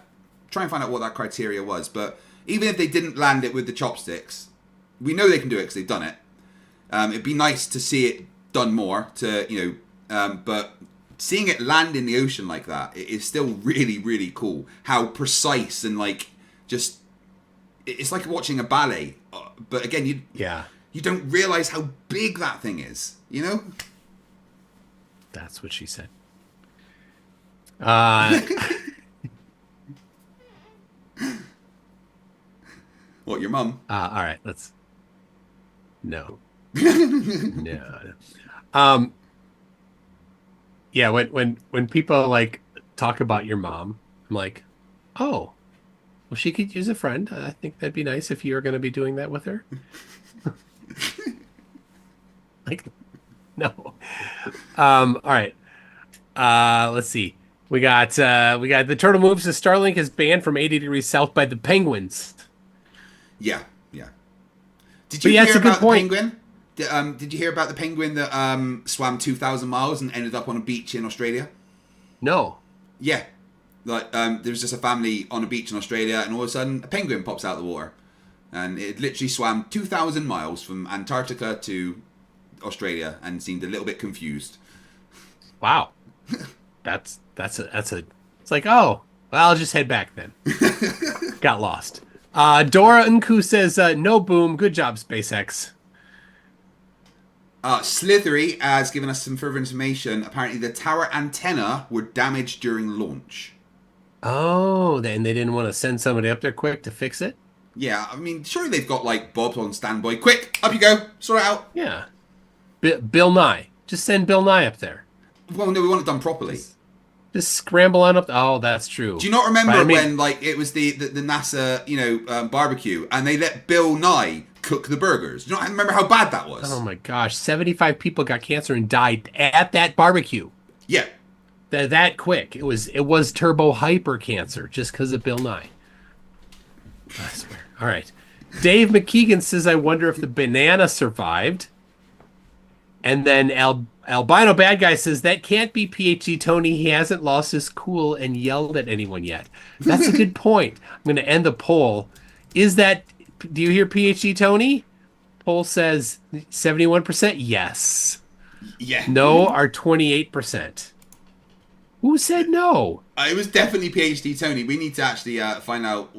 try and find out what that criteria was. But even if they didn't land it with the chopsticks, we know they can do it because they've done it. It'd be nice to see it done more. But seeing it land in the ocean like that, it is still really, really cool. How precise and it's like watching a ballet. But again, you don't realize how big that thing is. You know. That's what she said. What, your mum? All right, no. Yeah, when people talk about your mom, I'm like, oh, well, she could use a friend. I think that'd be nice if you were going to be doing that with her. No. All right. Let's see. We got the turtle moves. The Starlink is banned from 80 degrees south by the penguins. Yeah. Did you hear about the penguin? Did you hear about the penguin that swam 2,000 miles and ended up on a beach in Australia? No. Yeah. There was just a family on a beach in Australia, and all of a sudden a penguin pops out of the water, and it literally swam 2,000 miles from Antarctica to Australia and seemed a little bit confused. Wow. That's it's like, oh, well, I'll just head back then. Got lost. Dora Nku says, no boom. Good job, SpaceX. Slithery has given us some further information. Apparently the tower antenna were damaged during launch. Oh, and they didn't want to send somebody up there quick to fix it? Yeah, I mean, surely they've got Bobs on standby. Quick, up you go. Sort it out. Yeah. Bill Nye. Just send Bill Nye up there. Well, no, we want it done properly. Just scramble on up. Oh, that's true. Do you not remember when it was the NASA barbecue and they let Bill Nye cook the burgers? Do you not remember how bad that was? Oh my gosh, 75 people got cancer and died at that barbecue. Yeah. That quick. It was turbo hyper cancer just because of Bill Nye. I swear. All right. Dave McKeegan says, I wonder if the banana survived. And then Albino Bad Guy says, that can't be PhD Tony. He hasn't lost his cool and yelled at anyone yet. That's a good point. I'm going to end the poll. Do you hear PhD Tony? Poll says 71% yes. Yeah. No are 28%. Who said no? It was definitely PhD Tony. We need to actually find out.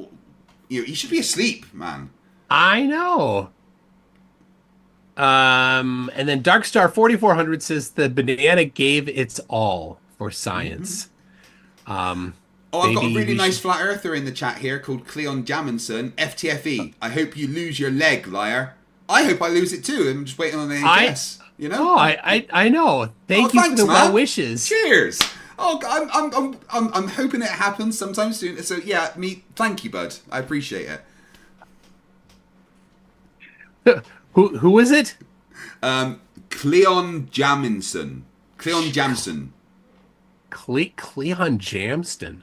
He should be asleep, man. I know. And then Darkstar 4400 says the banana gave its all for science. Mm-hmm. I've got a really nice flat earther in the chat here called Cleon Jammonson. FTFE. I hope you lose your leg, liar. I hope I lose it too. I'm just waiting on the NHS. Oh, I know. Thank you for the well wishes. Cheers. Oh, I'm hoping it happens sometime soon. So yeah, thank you, bud. I appreciate it. Who is it? Cleon Jamison. Cleon Jamson. Cleon Jamston.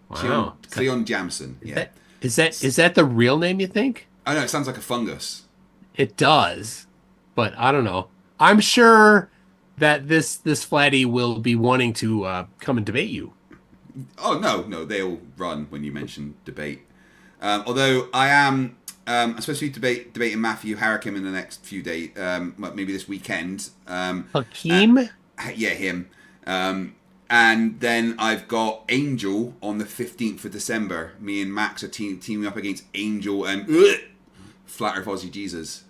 Wow. Cleon Jamson. Yeah. Is that the real name, you think? I know, it sounds like a fungus. It does, but I don't know. I'm sure that this flatty will be wanting to come and debate you. Oh no, they'll run when you mention debate. Although I am, I'm supposed to be debating Matthew Harrikim in the next few days, maybe this weekend. Hakeem? Yeah, him. And then I've got Angel on the 15th of December. Me and Max are teaming up against Angel and Flat Earth Aussie Jesus.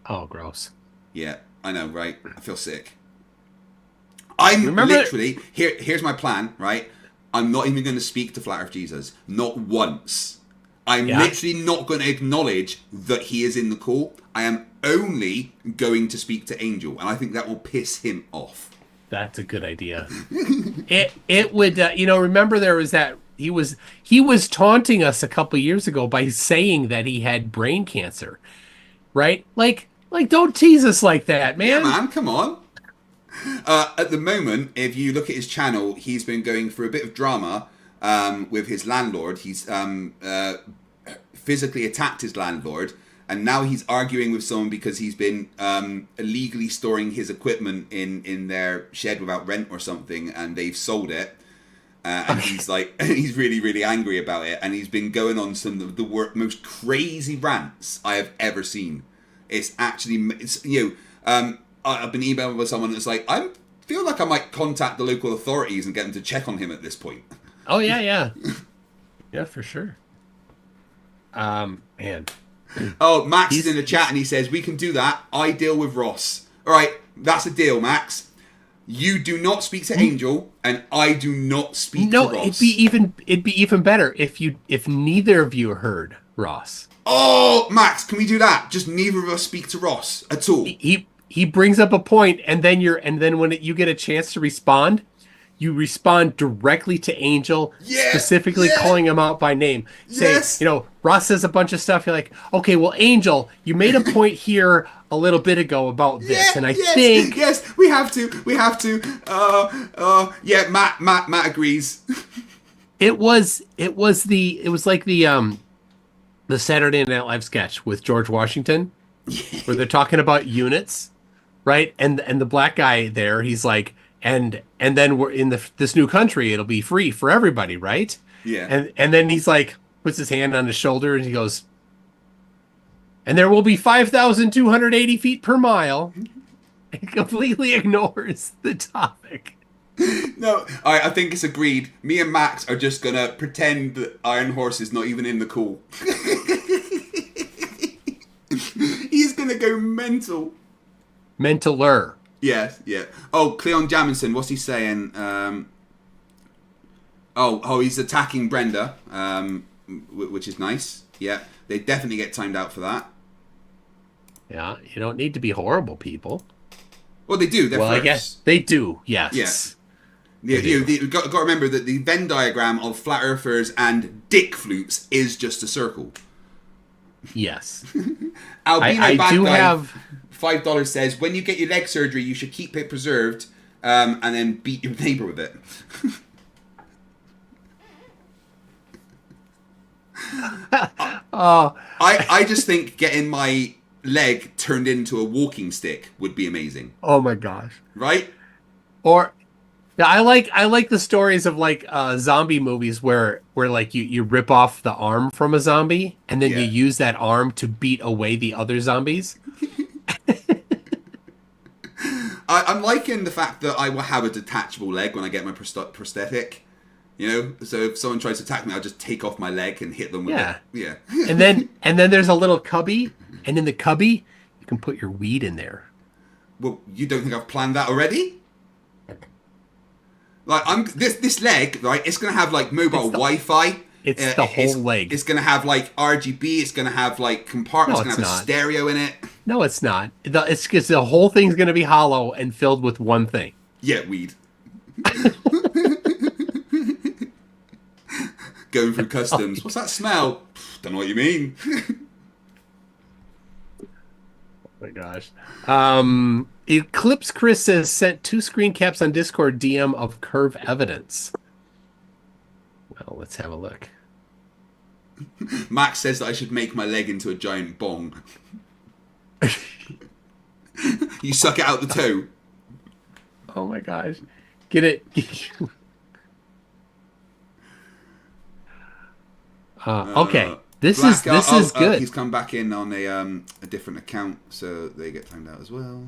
Oh, gross. Yeah, I know, right? I feel sick. I'm literally, here's my plan, right? I'm not even going to speak to Flat Earth Jesus. Not once. I'm literally not going to acknowledge that he is in the call. I am only going to speak to Angel. And I think that will piss him off. That's a good idea. It would, remember there was that he was taunting us a couple years ago by saying that he had brain cancer, right? Like don't tease us like that, man. Yeah, man, come on. At the moment, if you look at his channel, he's been going through a bit of drama with his landlord. He's physically attacked his landlord. And now he's arguing with someone because he's been illegally storing his equipment in their shed without rent or something, and they've sold it. And he's he's really, really angry about it. And he's been going on some of the most crazy rants I have ever seen. It's actually, I've been emailing with someone that's like, I feel like I might contact the local authorities and get them to check on him at this point. Oh, yeah. Yeah, for sure. Man. Oh, Max is in the chat and he says, we can do that. I deal with Ross. All right, that's a deal, Max. You do not speak to Angel and I do not speak to Ross. No, it'd be even better if neither of you heard Ross. Oh, Max, can we do that? Just neither of us speak to Ross at all. He brings up a point and then when you get a chance to respond, you respond directly to Angel, specifically calling him out by name. Say, Ross says a bunch of stuff. You're like, okay, well, Angel, you made a point here a little bit ago about this, and I think we have to. Yeah, Matt agrees. It was like the Saturday Night Live sketch with George Washington, where they're talking about units, right? And the black guy there, he's like, and then we're in this new country, it'll be free for everybody, right? Yeah. And then he's like, puts his hand on his shoulder and he goes, and there will be 5,280 feet per mile. He completely ignores the topic. No, I think it's agreed. Me and Max are just gonna pretend that Iron Horse is not even in the call. He's gonna go mental. Mentaler. Yes, yeah. Oh, Cleon Jamison, what's he saying? He's attacking Brenda, which is nice. Yeah, they definitely get timed out for that. Yeah, you don't need to be horrible people. Well, they do. I guess they do. Yes. Yeah. You've got to remember that the Venn diagram of flat earthers and dick flutes is just a circle. Yes. Albino I Bad do Guy, have $5 says, when you get your leg surgery, you should keep it preserved and then beat your neighbor with it. I just think getting my leg turned into a walking stick would be amazing. Oh my gosh. Right? Or I like the stories of like zombie movies where like you rip off the arm from a zombie and then you use that arm to beat away the other zombies. I'm liking the fact that I will have a detachable leg when I get my prosthetic. So if someone tries to attack me, I'll just take off my leg and hit them with it. Yeah. and then there's a little cubby, and in the cubby you can put your weed in there. Well, you don't think I've planned that already? Like this leg, right? It's gonna have like mobile Wi-Fi. It's the whole leg. It's gonna have like RGB. It's gonna have like compartments. It's gonna have a stereo in it. No, it's not. It's because the whole thing's gonna be hollow and filled with one thing. Yeah, weed. Going through customs. What's that smell? Don't know what you mean. Oh my gosh. Eclipse Chris says sent 2 screen caps on Discord DM of curve evidence. Well, let's have a look. Max says that I should make my leg into a giant bong. You suck it out the toe. Oh my gosh. Get it. Okay. This is good. He's come back in on a different account, so they get timed out as well.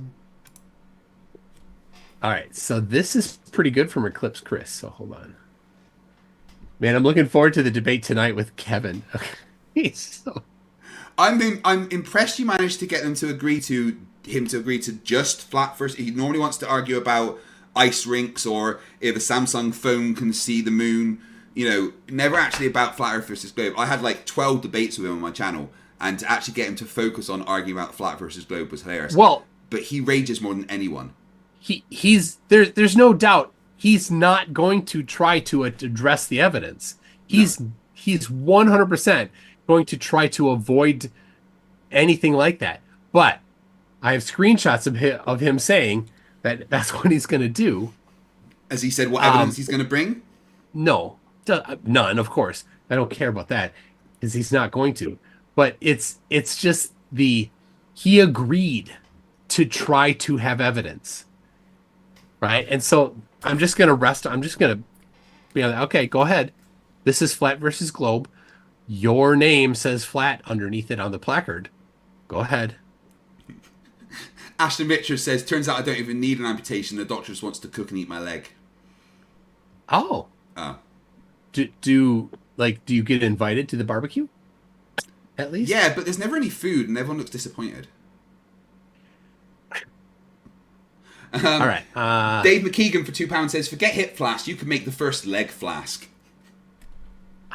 All right. So this is pretty good from Eclipse Chris. So hold on. Man, I'm looking forward to the debate tonight with Kevin. I'm impressed you managed to get them to agree to just flat first. He normally wants to argue about ice rinks or if a Samsung phone can see the moon. You know, never actually about flat Earth versus globe. I had like 12 debates with him on my channel, and to actually get him to focus on arguing about flat versus globe was hilarious. Well, but he rages more than anyone. There's no doubt he's not going to try to address the evidence. He's 100% going to try to avoid anything like that. But I have screenshots of him saying that that's what he's going to do. Has he said what evidence he's going to bring? No, none. Of course, I don't care about that because he's not going to. But it's just he agreed to try to have evidence, right? And so I'm just going to be like, okay, go ahead. This is flat versus globe. Your name says flat underneath it on the placard. Go ahead. Ashton Mitchell says, turns out I don't even need an amputation. The doctor just wants to cook and eat my leg. Oh. Do you get invited to the barbecue? At least? Yeah, but there's never any food and everyone looks disappointed. All right. Dave McKeegan for £2 says, forget hip flask. You can make the first leg flask.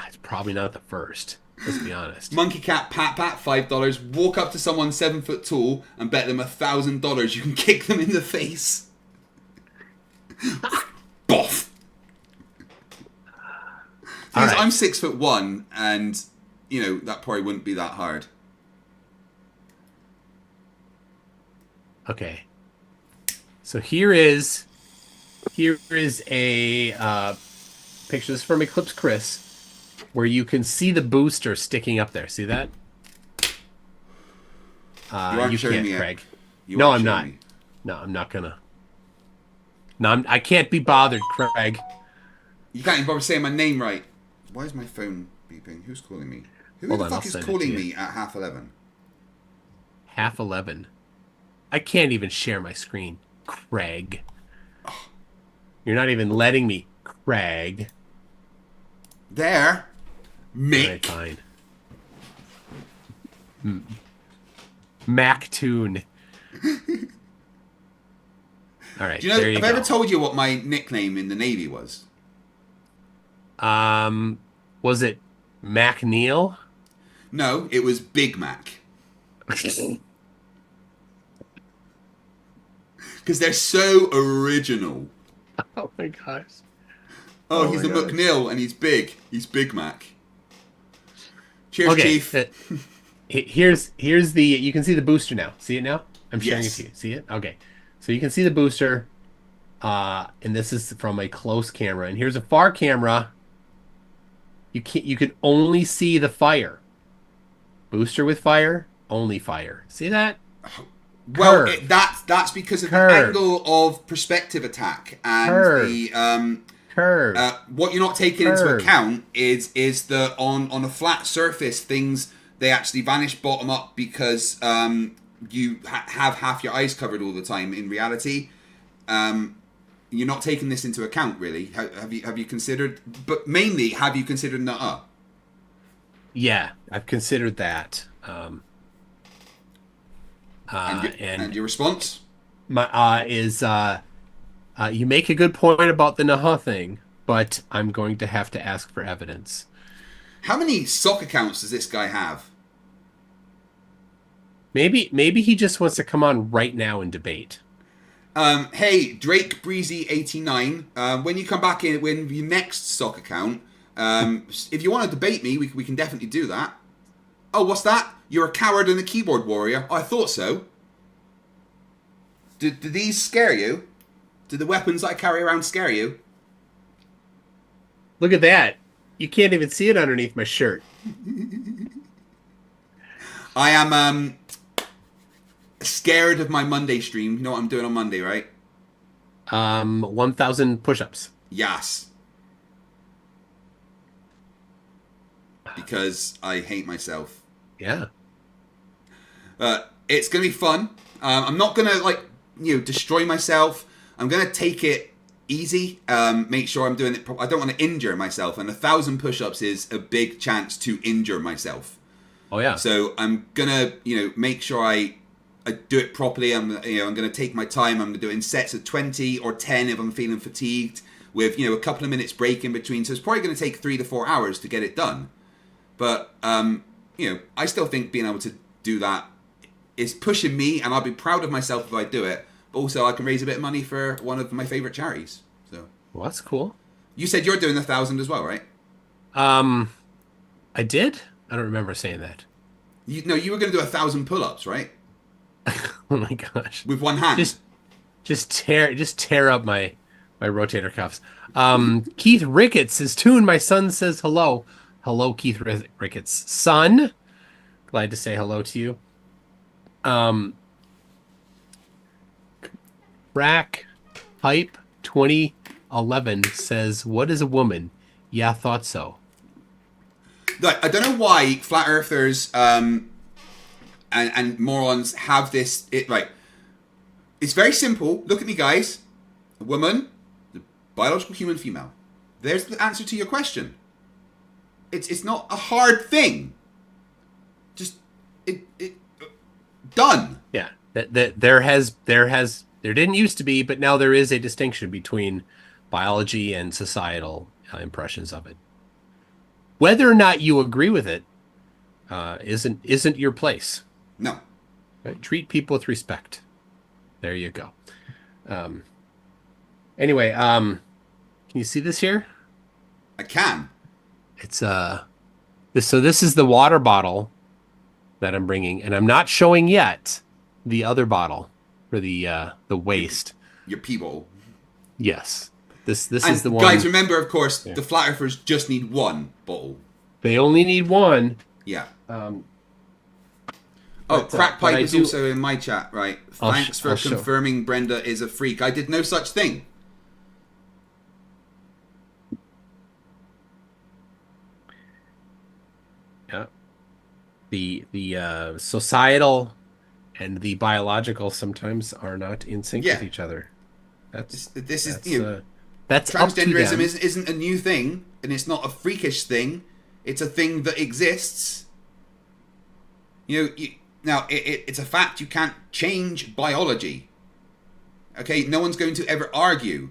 It's probably not the first. Let's be honest. Monkey Cat Pat $5. Walk up to someone 7 foot tall and bet them $1,000 you can kick them in the face. Boff. Right. I'm 6'1", and you know that probably wouldn't be that hard. Okay. So here is a picture. This is from Eclipse Chris, where you can see the booster sticking up there. See that? You can't, Craig. No, I'm not. No, I'm not gonna. No, I can't be bothered, Craig. You can't even bother saying my name right. Why is my phone beeping? Who's calling me? Who the fuck is calling me at 11:30? 11:30. I can't even share my screen, Craig. Oh. You're not even letting me, Craig. There, Mick. Right, fine. Mac Tune. All right. Do you know? Have I ever told you what my nickname in the Navy was? Was it Mac Neil? No, it was Big Mac. Because they're so original. Oh my gosh. Oh, he's a McNeil and he's big. He's Big Mac. Cheers, Chief. Here's the. You can see the booster now. See it now? I'm sharing it to you. See it? Okay. So you can see the booster. And this is from a close camera. And here's a far camera. You can only see the fire. Booster with fire, only fire. See that? Well, that's because of the angle of perspective attack and the curve. What you're not taking into account is that on a flat surface, things they actually vanish bottom up because you have half your eyes covered all the time. In reality, you're not taking this into account, really. Have you considered? But mainly, have you considered Nuh-uh? Yeah, I've considered that. And your response? You make a good point about the Nuh-uh thing, but I'm going to have to ask for evidence. How many sock accounts does this guy have? Maybe he just wants to come on right now and debate. Hey, Drake Breezy 89. When you come back in, when your next stock account, if you want to debate me, we can definitely do that. Oh, what's that? You're a coward and a keyboard warrior. Oh, I thought so. Do these scare you? Do the weapons that I carry around scare you? Look at that. You can't even see it underneath my shirt. I am scared of my Monday stream. You know what I'm doing on Monday, right? 1,000 push-ups. Yes. Because I hate myself. Yeah. It's going to be fun. I'm not going to, destroy myself. I'm going to take it easy. Make sure I'm doing it. I don't want to injure myself. And 1,000 push-ups is a big chance to injure myself. Oh, yeah. So I'm going to, make sure I do it properly. I'm going to take my time. I'm going to do it in sets of 20 or 10 if I'm feeling fatigued with, a couple of minutes break in between. So it's probably going to take 3 to 4 hours to get it done. But, I still think being able to do that is pushing me, and I'll be proud of myself if I do it. But also, I can raise a bit of money for one of my favorite charities. So, well, that's cool. You said you're doing 1,000 as well, right? I did? I don't remember saying that. You were going to do 1,000 pull-ups, right? Oh my gosh! With one hand. Just tear up my rotator cuffs. Keith Ricketts is tuned. My son says hello. Hello, Keith Ricketts. Son, glad to say hello to you. Rack Pipe 2011 says, "What is a woman?" Yeah, thought so. I don't know why flat earthers and morons have this. Right. It's very simple. Look at me, guys. A woman, the biological human female. There's the answer to your question. It's not a hard thing. Just done. Yeah. There didn't used to be, but now there is a distinction between biology and societal impressions of it. Whether or not you agree with it isn't your place. No. Right? Treat people with respect. There you go. Anyway, can you see this here? I can. It's this is the water bottle that I'm bringing, and I'm not showing yet the other bottle for the waste. Your pee bowl. Yes. This is the one. Guys, remember, of course, the flat earthers just need one bottle. They only need one. Yeah. Crack Pipe is also in my chat, right? Thanks for confirming Brenda is a freak. I did no such thing. Yeah. The societal and the biological sometimes are not in sync with each other. That's transgenderism isn't a new thing, and it's not a freakish thing. It's a thing that exists. Now it's a fact. You can't change biology. Okay, no one's going to ever argue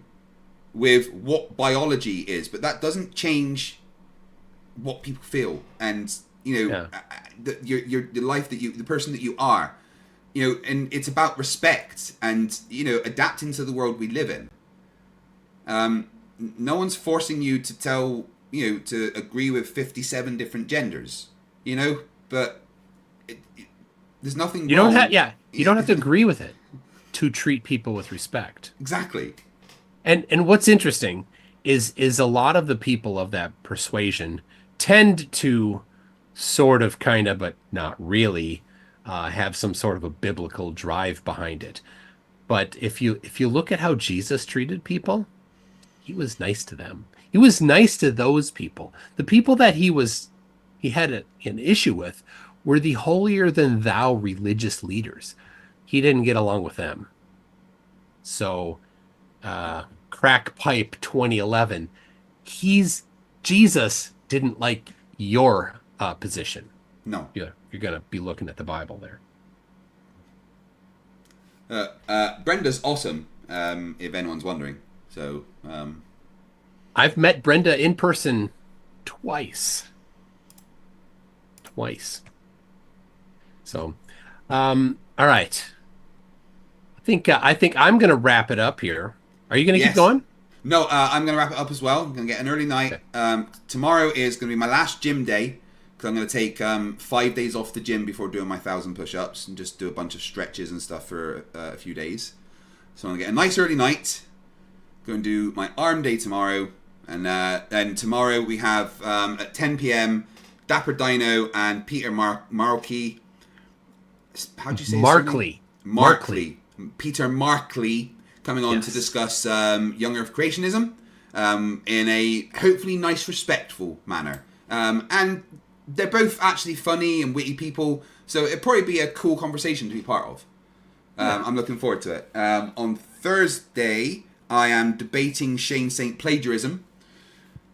with what biology is, but that doesn't change what people feel, and your life the person that you are. And it's about respect and adapting to the world we live in. No one's forcing you to to agree with 57 different genders, but there's nothing you wrong. You don't have to agree with it to treat people with respect. Exactly. And what's interesting is a lot of the people of that persuasion tend to sort of kind of, but not really, have some sort of a biblical drive behind it. But if you look at how Jesus treated people, he was nice to them. He was nice to those people. The people that he had an issue with were the holier than thou religious leaders. He didn't get along with them. So, Crack Pipe 2011, Jesus didn't like your position. No. You're going to be looking at the Bible there. Brenda's awesome, if anyone's wondering. So, I've met Brenda in person twice. So, all right. I think I'm gonna wrap it up here. Are you gonna keep going? No, I'm going to wrap it up as well. I'm going to get an early night. Okay. Tomorrow is going to be my last gym day because I'm going to take 5 days off the gym before doing my 1,000 push-ups and just do a bunch of stretches and stuff for a few days. So I'm going to get a nice early night. Going to do my arm day tomorrow. And then tomorrow we have at 10 p.m. Dapper Dino and Peter Markley. How'd you say Markley. Markley. Peter Markley. Coming on to discuss young Earth creationism in a hopefully nice, respectful manner. And they're both actually funny and witty people, so it'd probably be a cool conversation to be part of. I'm looking forward to it. On Thursday, I am debating Shane Saint plagiarism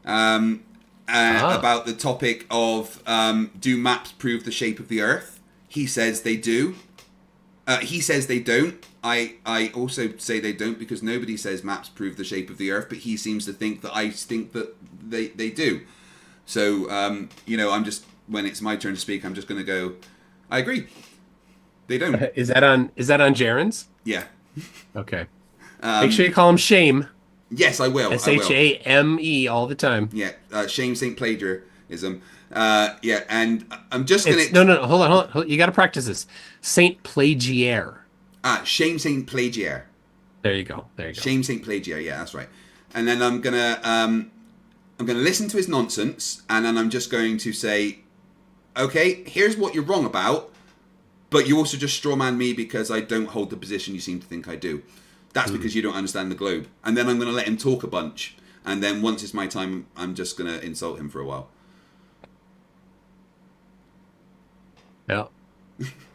about the topic of do maps prove the shape of the Earth? He says they do. He says they don't. I also say they don't because nobody says maps prove the shape of the Earth, but he seems to think that I think that they do. So, I'm just, when it's my turn to speak, I'm just going to go, I agree. They don't. Is that on Jaren's? Yeah. Okay. Make sure you call him Shame. Yes, I will. Shame all the time. Yeah. Shame Saint plagiarism. Yeah, and I'm just going to... No, hold on. You got to practice this. Saint Plagiaire. Shame Saint Plagiaire. There you go. Shame Saint Plagiaire. Yeah, that's right. And then I'm gonna listen to his nonsense, and then I'm just going to say, okay, here's what you're wrong about, but you also just strawman me because I don't hold the position you seem to think I do. That's because you don't understand the globe. And then I'm going to let him talk a bunch, and then once it's my time, I'm just going to insult him for a while. Yeah.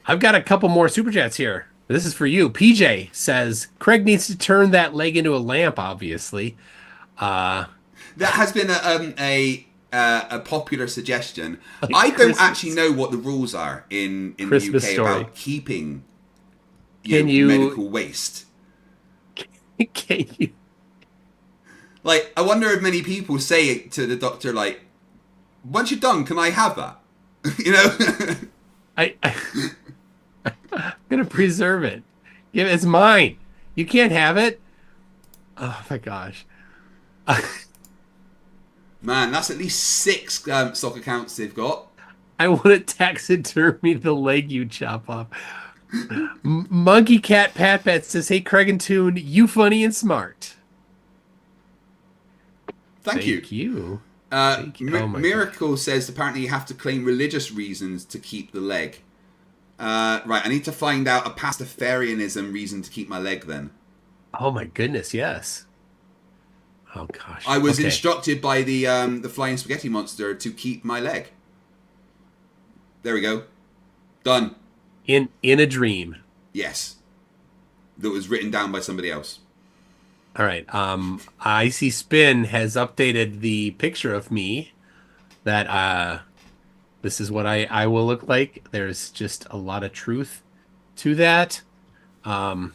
I've got a couple more super chats here. This is for you. PJ says Craig needs to turn that leg into a lamp. Obviously, that has been a popular suggestion. Like I don't actually know what the rules are in the UK about keeping medical waste. Can you? Like, I wonder if many people say it to the doctor, like, once you're done, can I have that? You know. I'm gonna preserve it. It's mine. You can't have it. Oh my gosh. Man, that's at least 6 stock accounts they've got. I want to taxidermy the leg you chop off. Monkey Cat Pat Pat says, "Hey Craig and Toon, you funny and smart." Thank you. Thank you. Miracle says apparently you have to claim religious reasons to keep the leg. Right, I need to find out a Pastafarianism reason to keep my leg then. Oh my goodness, yes. Oh gosh. I was instructed by the flying spaghetti monster to keep my leg. There we go. Done. In a dream. Yes. That was written down by somebody else. All right. Icy Spin has updated the picture of me that this is what I will look like. There's just a lot of truth to that. I'll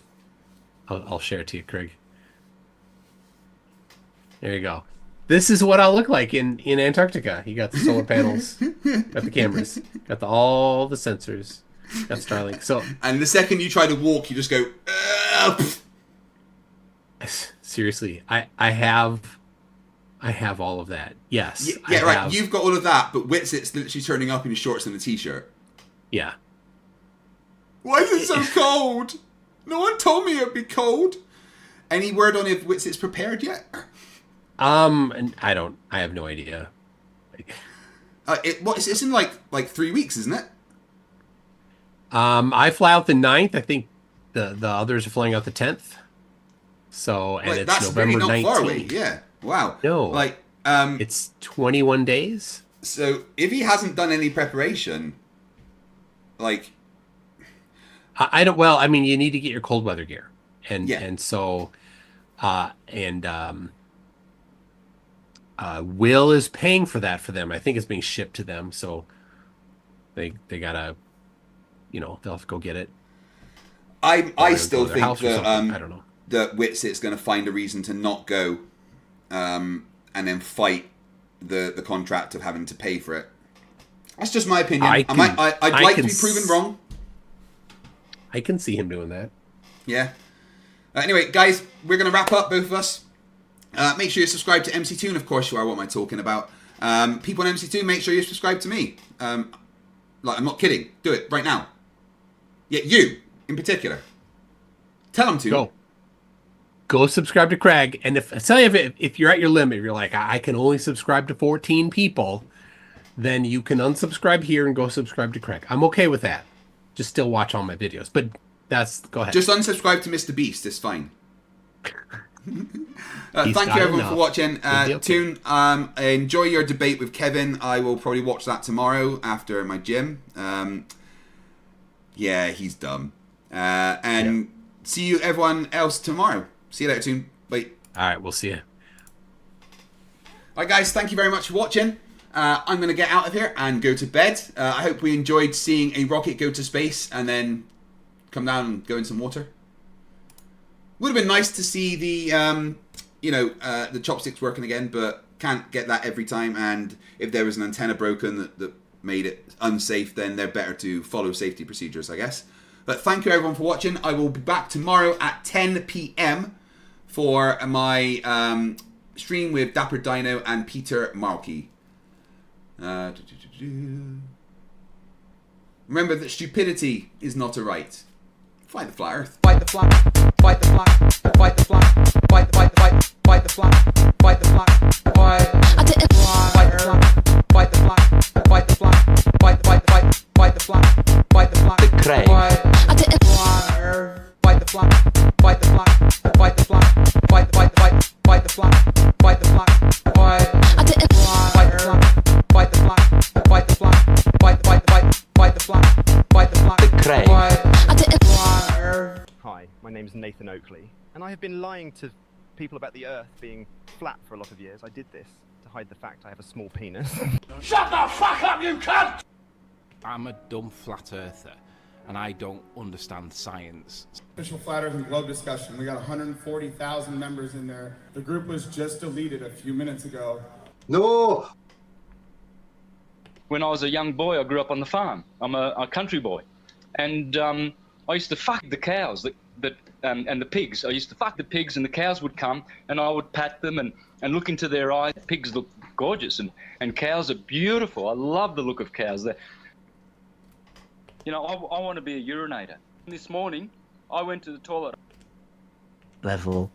share it to you, Craig. There you go. This is what I'll look like in Antarctica. You got the solar panels, got the cameras, got all the sensors, got Starlink. So, and the second you try to walk, you just go. Seriously, I have all of that. Yes. Yeah, right. You've got all of that, but Witsit's literally turning up in his shorts and a t-shirt. Yeah. Why is it so cold? No one told me it'd be cold. Any word on if Witsit's prepared yet? And I have no idea. It's in like 3 weeks, isn't it? I fly out the 9th. I think the others are flying out the 10th. So, and it's that's November really not 19th. far away. Yeah. Wow. No. It's 21 days. So if he hasn't done any preparation, like, I don't. Well, I mean, you need to get your cold weather gear, and so, Will is paying for that for them. I think it's being shipped to them, so they gotta, they'll have to go get it. I still think that I don't know. That Witsit's going to find a reason to not go, and then fight the contract of having to pay for it. That's just my opinion. I'd like to be proven wrong. I can see him doing that. Yeah. Anyway, guys, we're going to wrap up, both of us. Make sure you subscribe to MC2, and of course you are. What am I talking about? People on MC2, make sure you subscribe to me. Like, I'm not kidding. Do it right now. Yeah, you in particular. Tell them to. Go subscribe to Craig. And if I tell you, if you're at your limit, if you're like, I can only subscribe to 14 people, then you can unsubscribe here and go subscribe to Craig. I'm okay with that. Just still watch all my videos. But go ahead. Just unsubscribe to Mr. Beast. It's fine. Thank you everyone for watching. Toon, enjoy your debate with Kevin. I will probably watch that tomorrow after my gym. Yeah, he's dumb. And see you everyone else tomorrow. See you later, Toon. Bye. Alright, we'll see you. Alright guys, thank you very much for watching. I'm going to get out of here and go to bed. I hope we enjoyed seeing a rocket go to space and then come down and go in some water. Would have been nice to see the, the chopsticks working again, but can't get that every time. And if there was an antenna broken that made it unsafe, then they're better to follow safety procedures, I guess. But thank you everyone for watching. I will be back tomorrow at 10 p.m. for my stream with Dapper Dino and Peter Markey. Remember that stupidity is not a right. Fight the flat Earth. Fight the flat. Fight the flat. Fight the flat. Fight the flat. Fight the flat. Fight the flat. Fight the flat. Fight the flat. Fight the flat. Fight the flat. Fight the flat. Fight the flat. Fight the flat. The Craig. Fight the flat. Fight the flat. Fight the flat. Fight the flat. Fight the flat. Fight the flat. Fight the flat. Fight the flat. Fight the flat. Fight the flat. Fight the flat. Fight the flat. Fight the flat. The Craig. Hi, my name is Nathan Oakley, and I have been lying to people about the Earth being flat for a lot of years. I did this to hide the fact I have a small penis. Shut the fuck up, you cunt! I'm a dumb flat earther, and I don't understand science. Official Flat Earth and Globe discussion. We got 140,000 members in there. The group was just deleted a few minutes ago. No! When I was a young boy, I grew up on the farm. I'm a country boy. And I used to fuck the cows and the pigs. I used to fuck the pigs, and the cows would come, and I would pat them and look into their eyes. Pigs look gorgeous, and cows are beautiful. I love the look of cows. I want to be a urinator. This morning, I went to the toilet. Level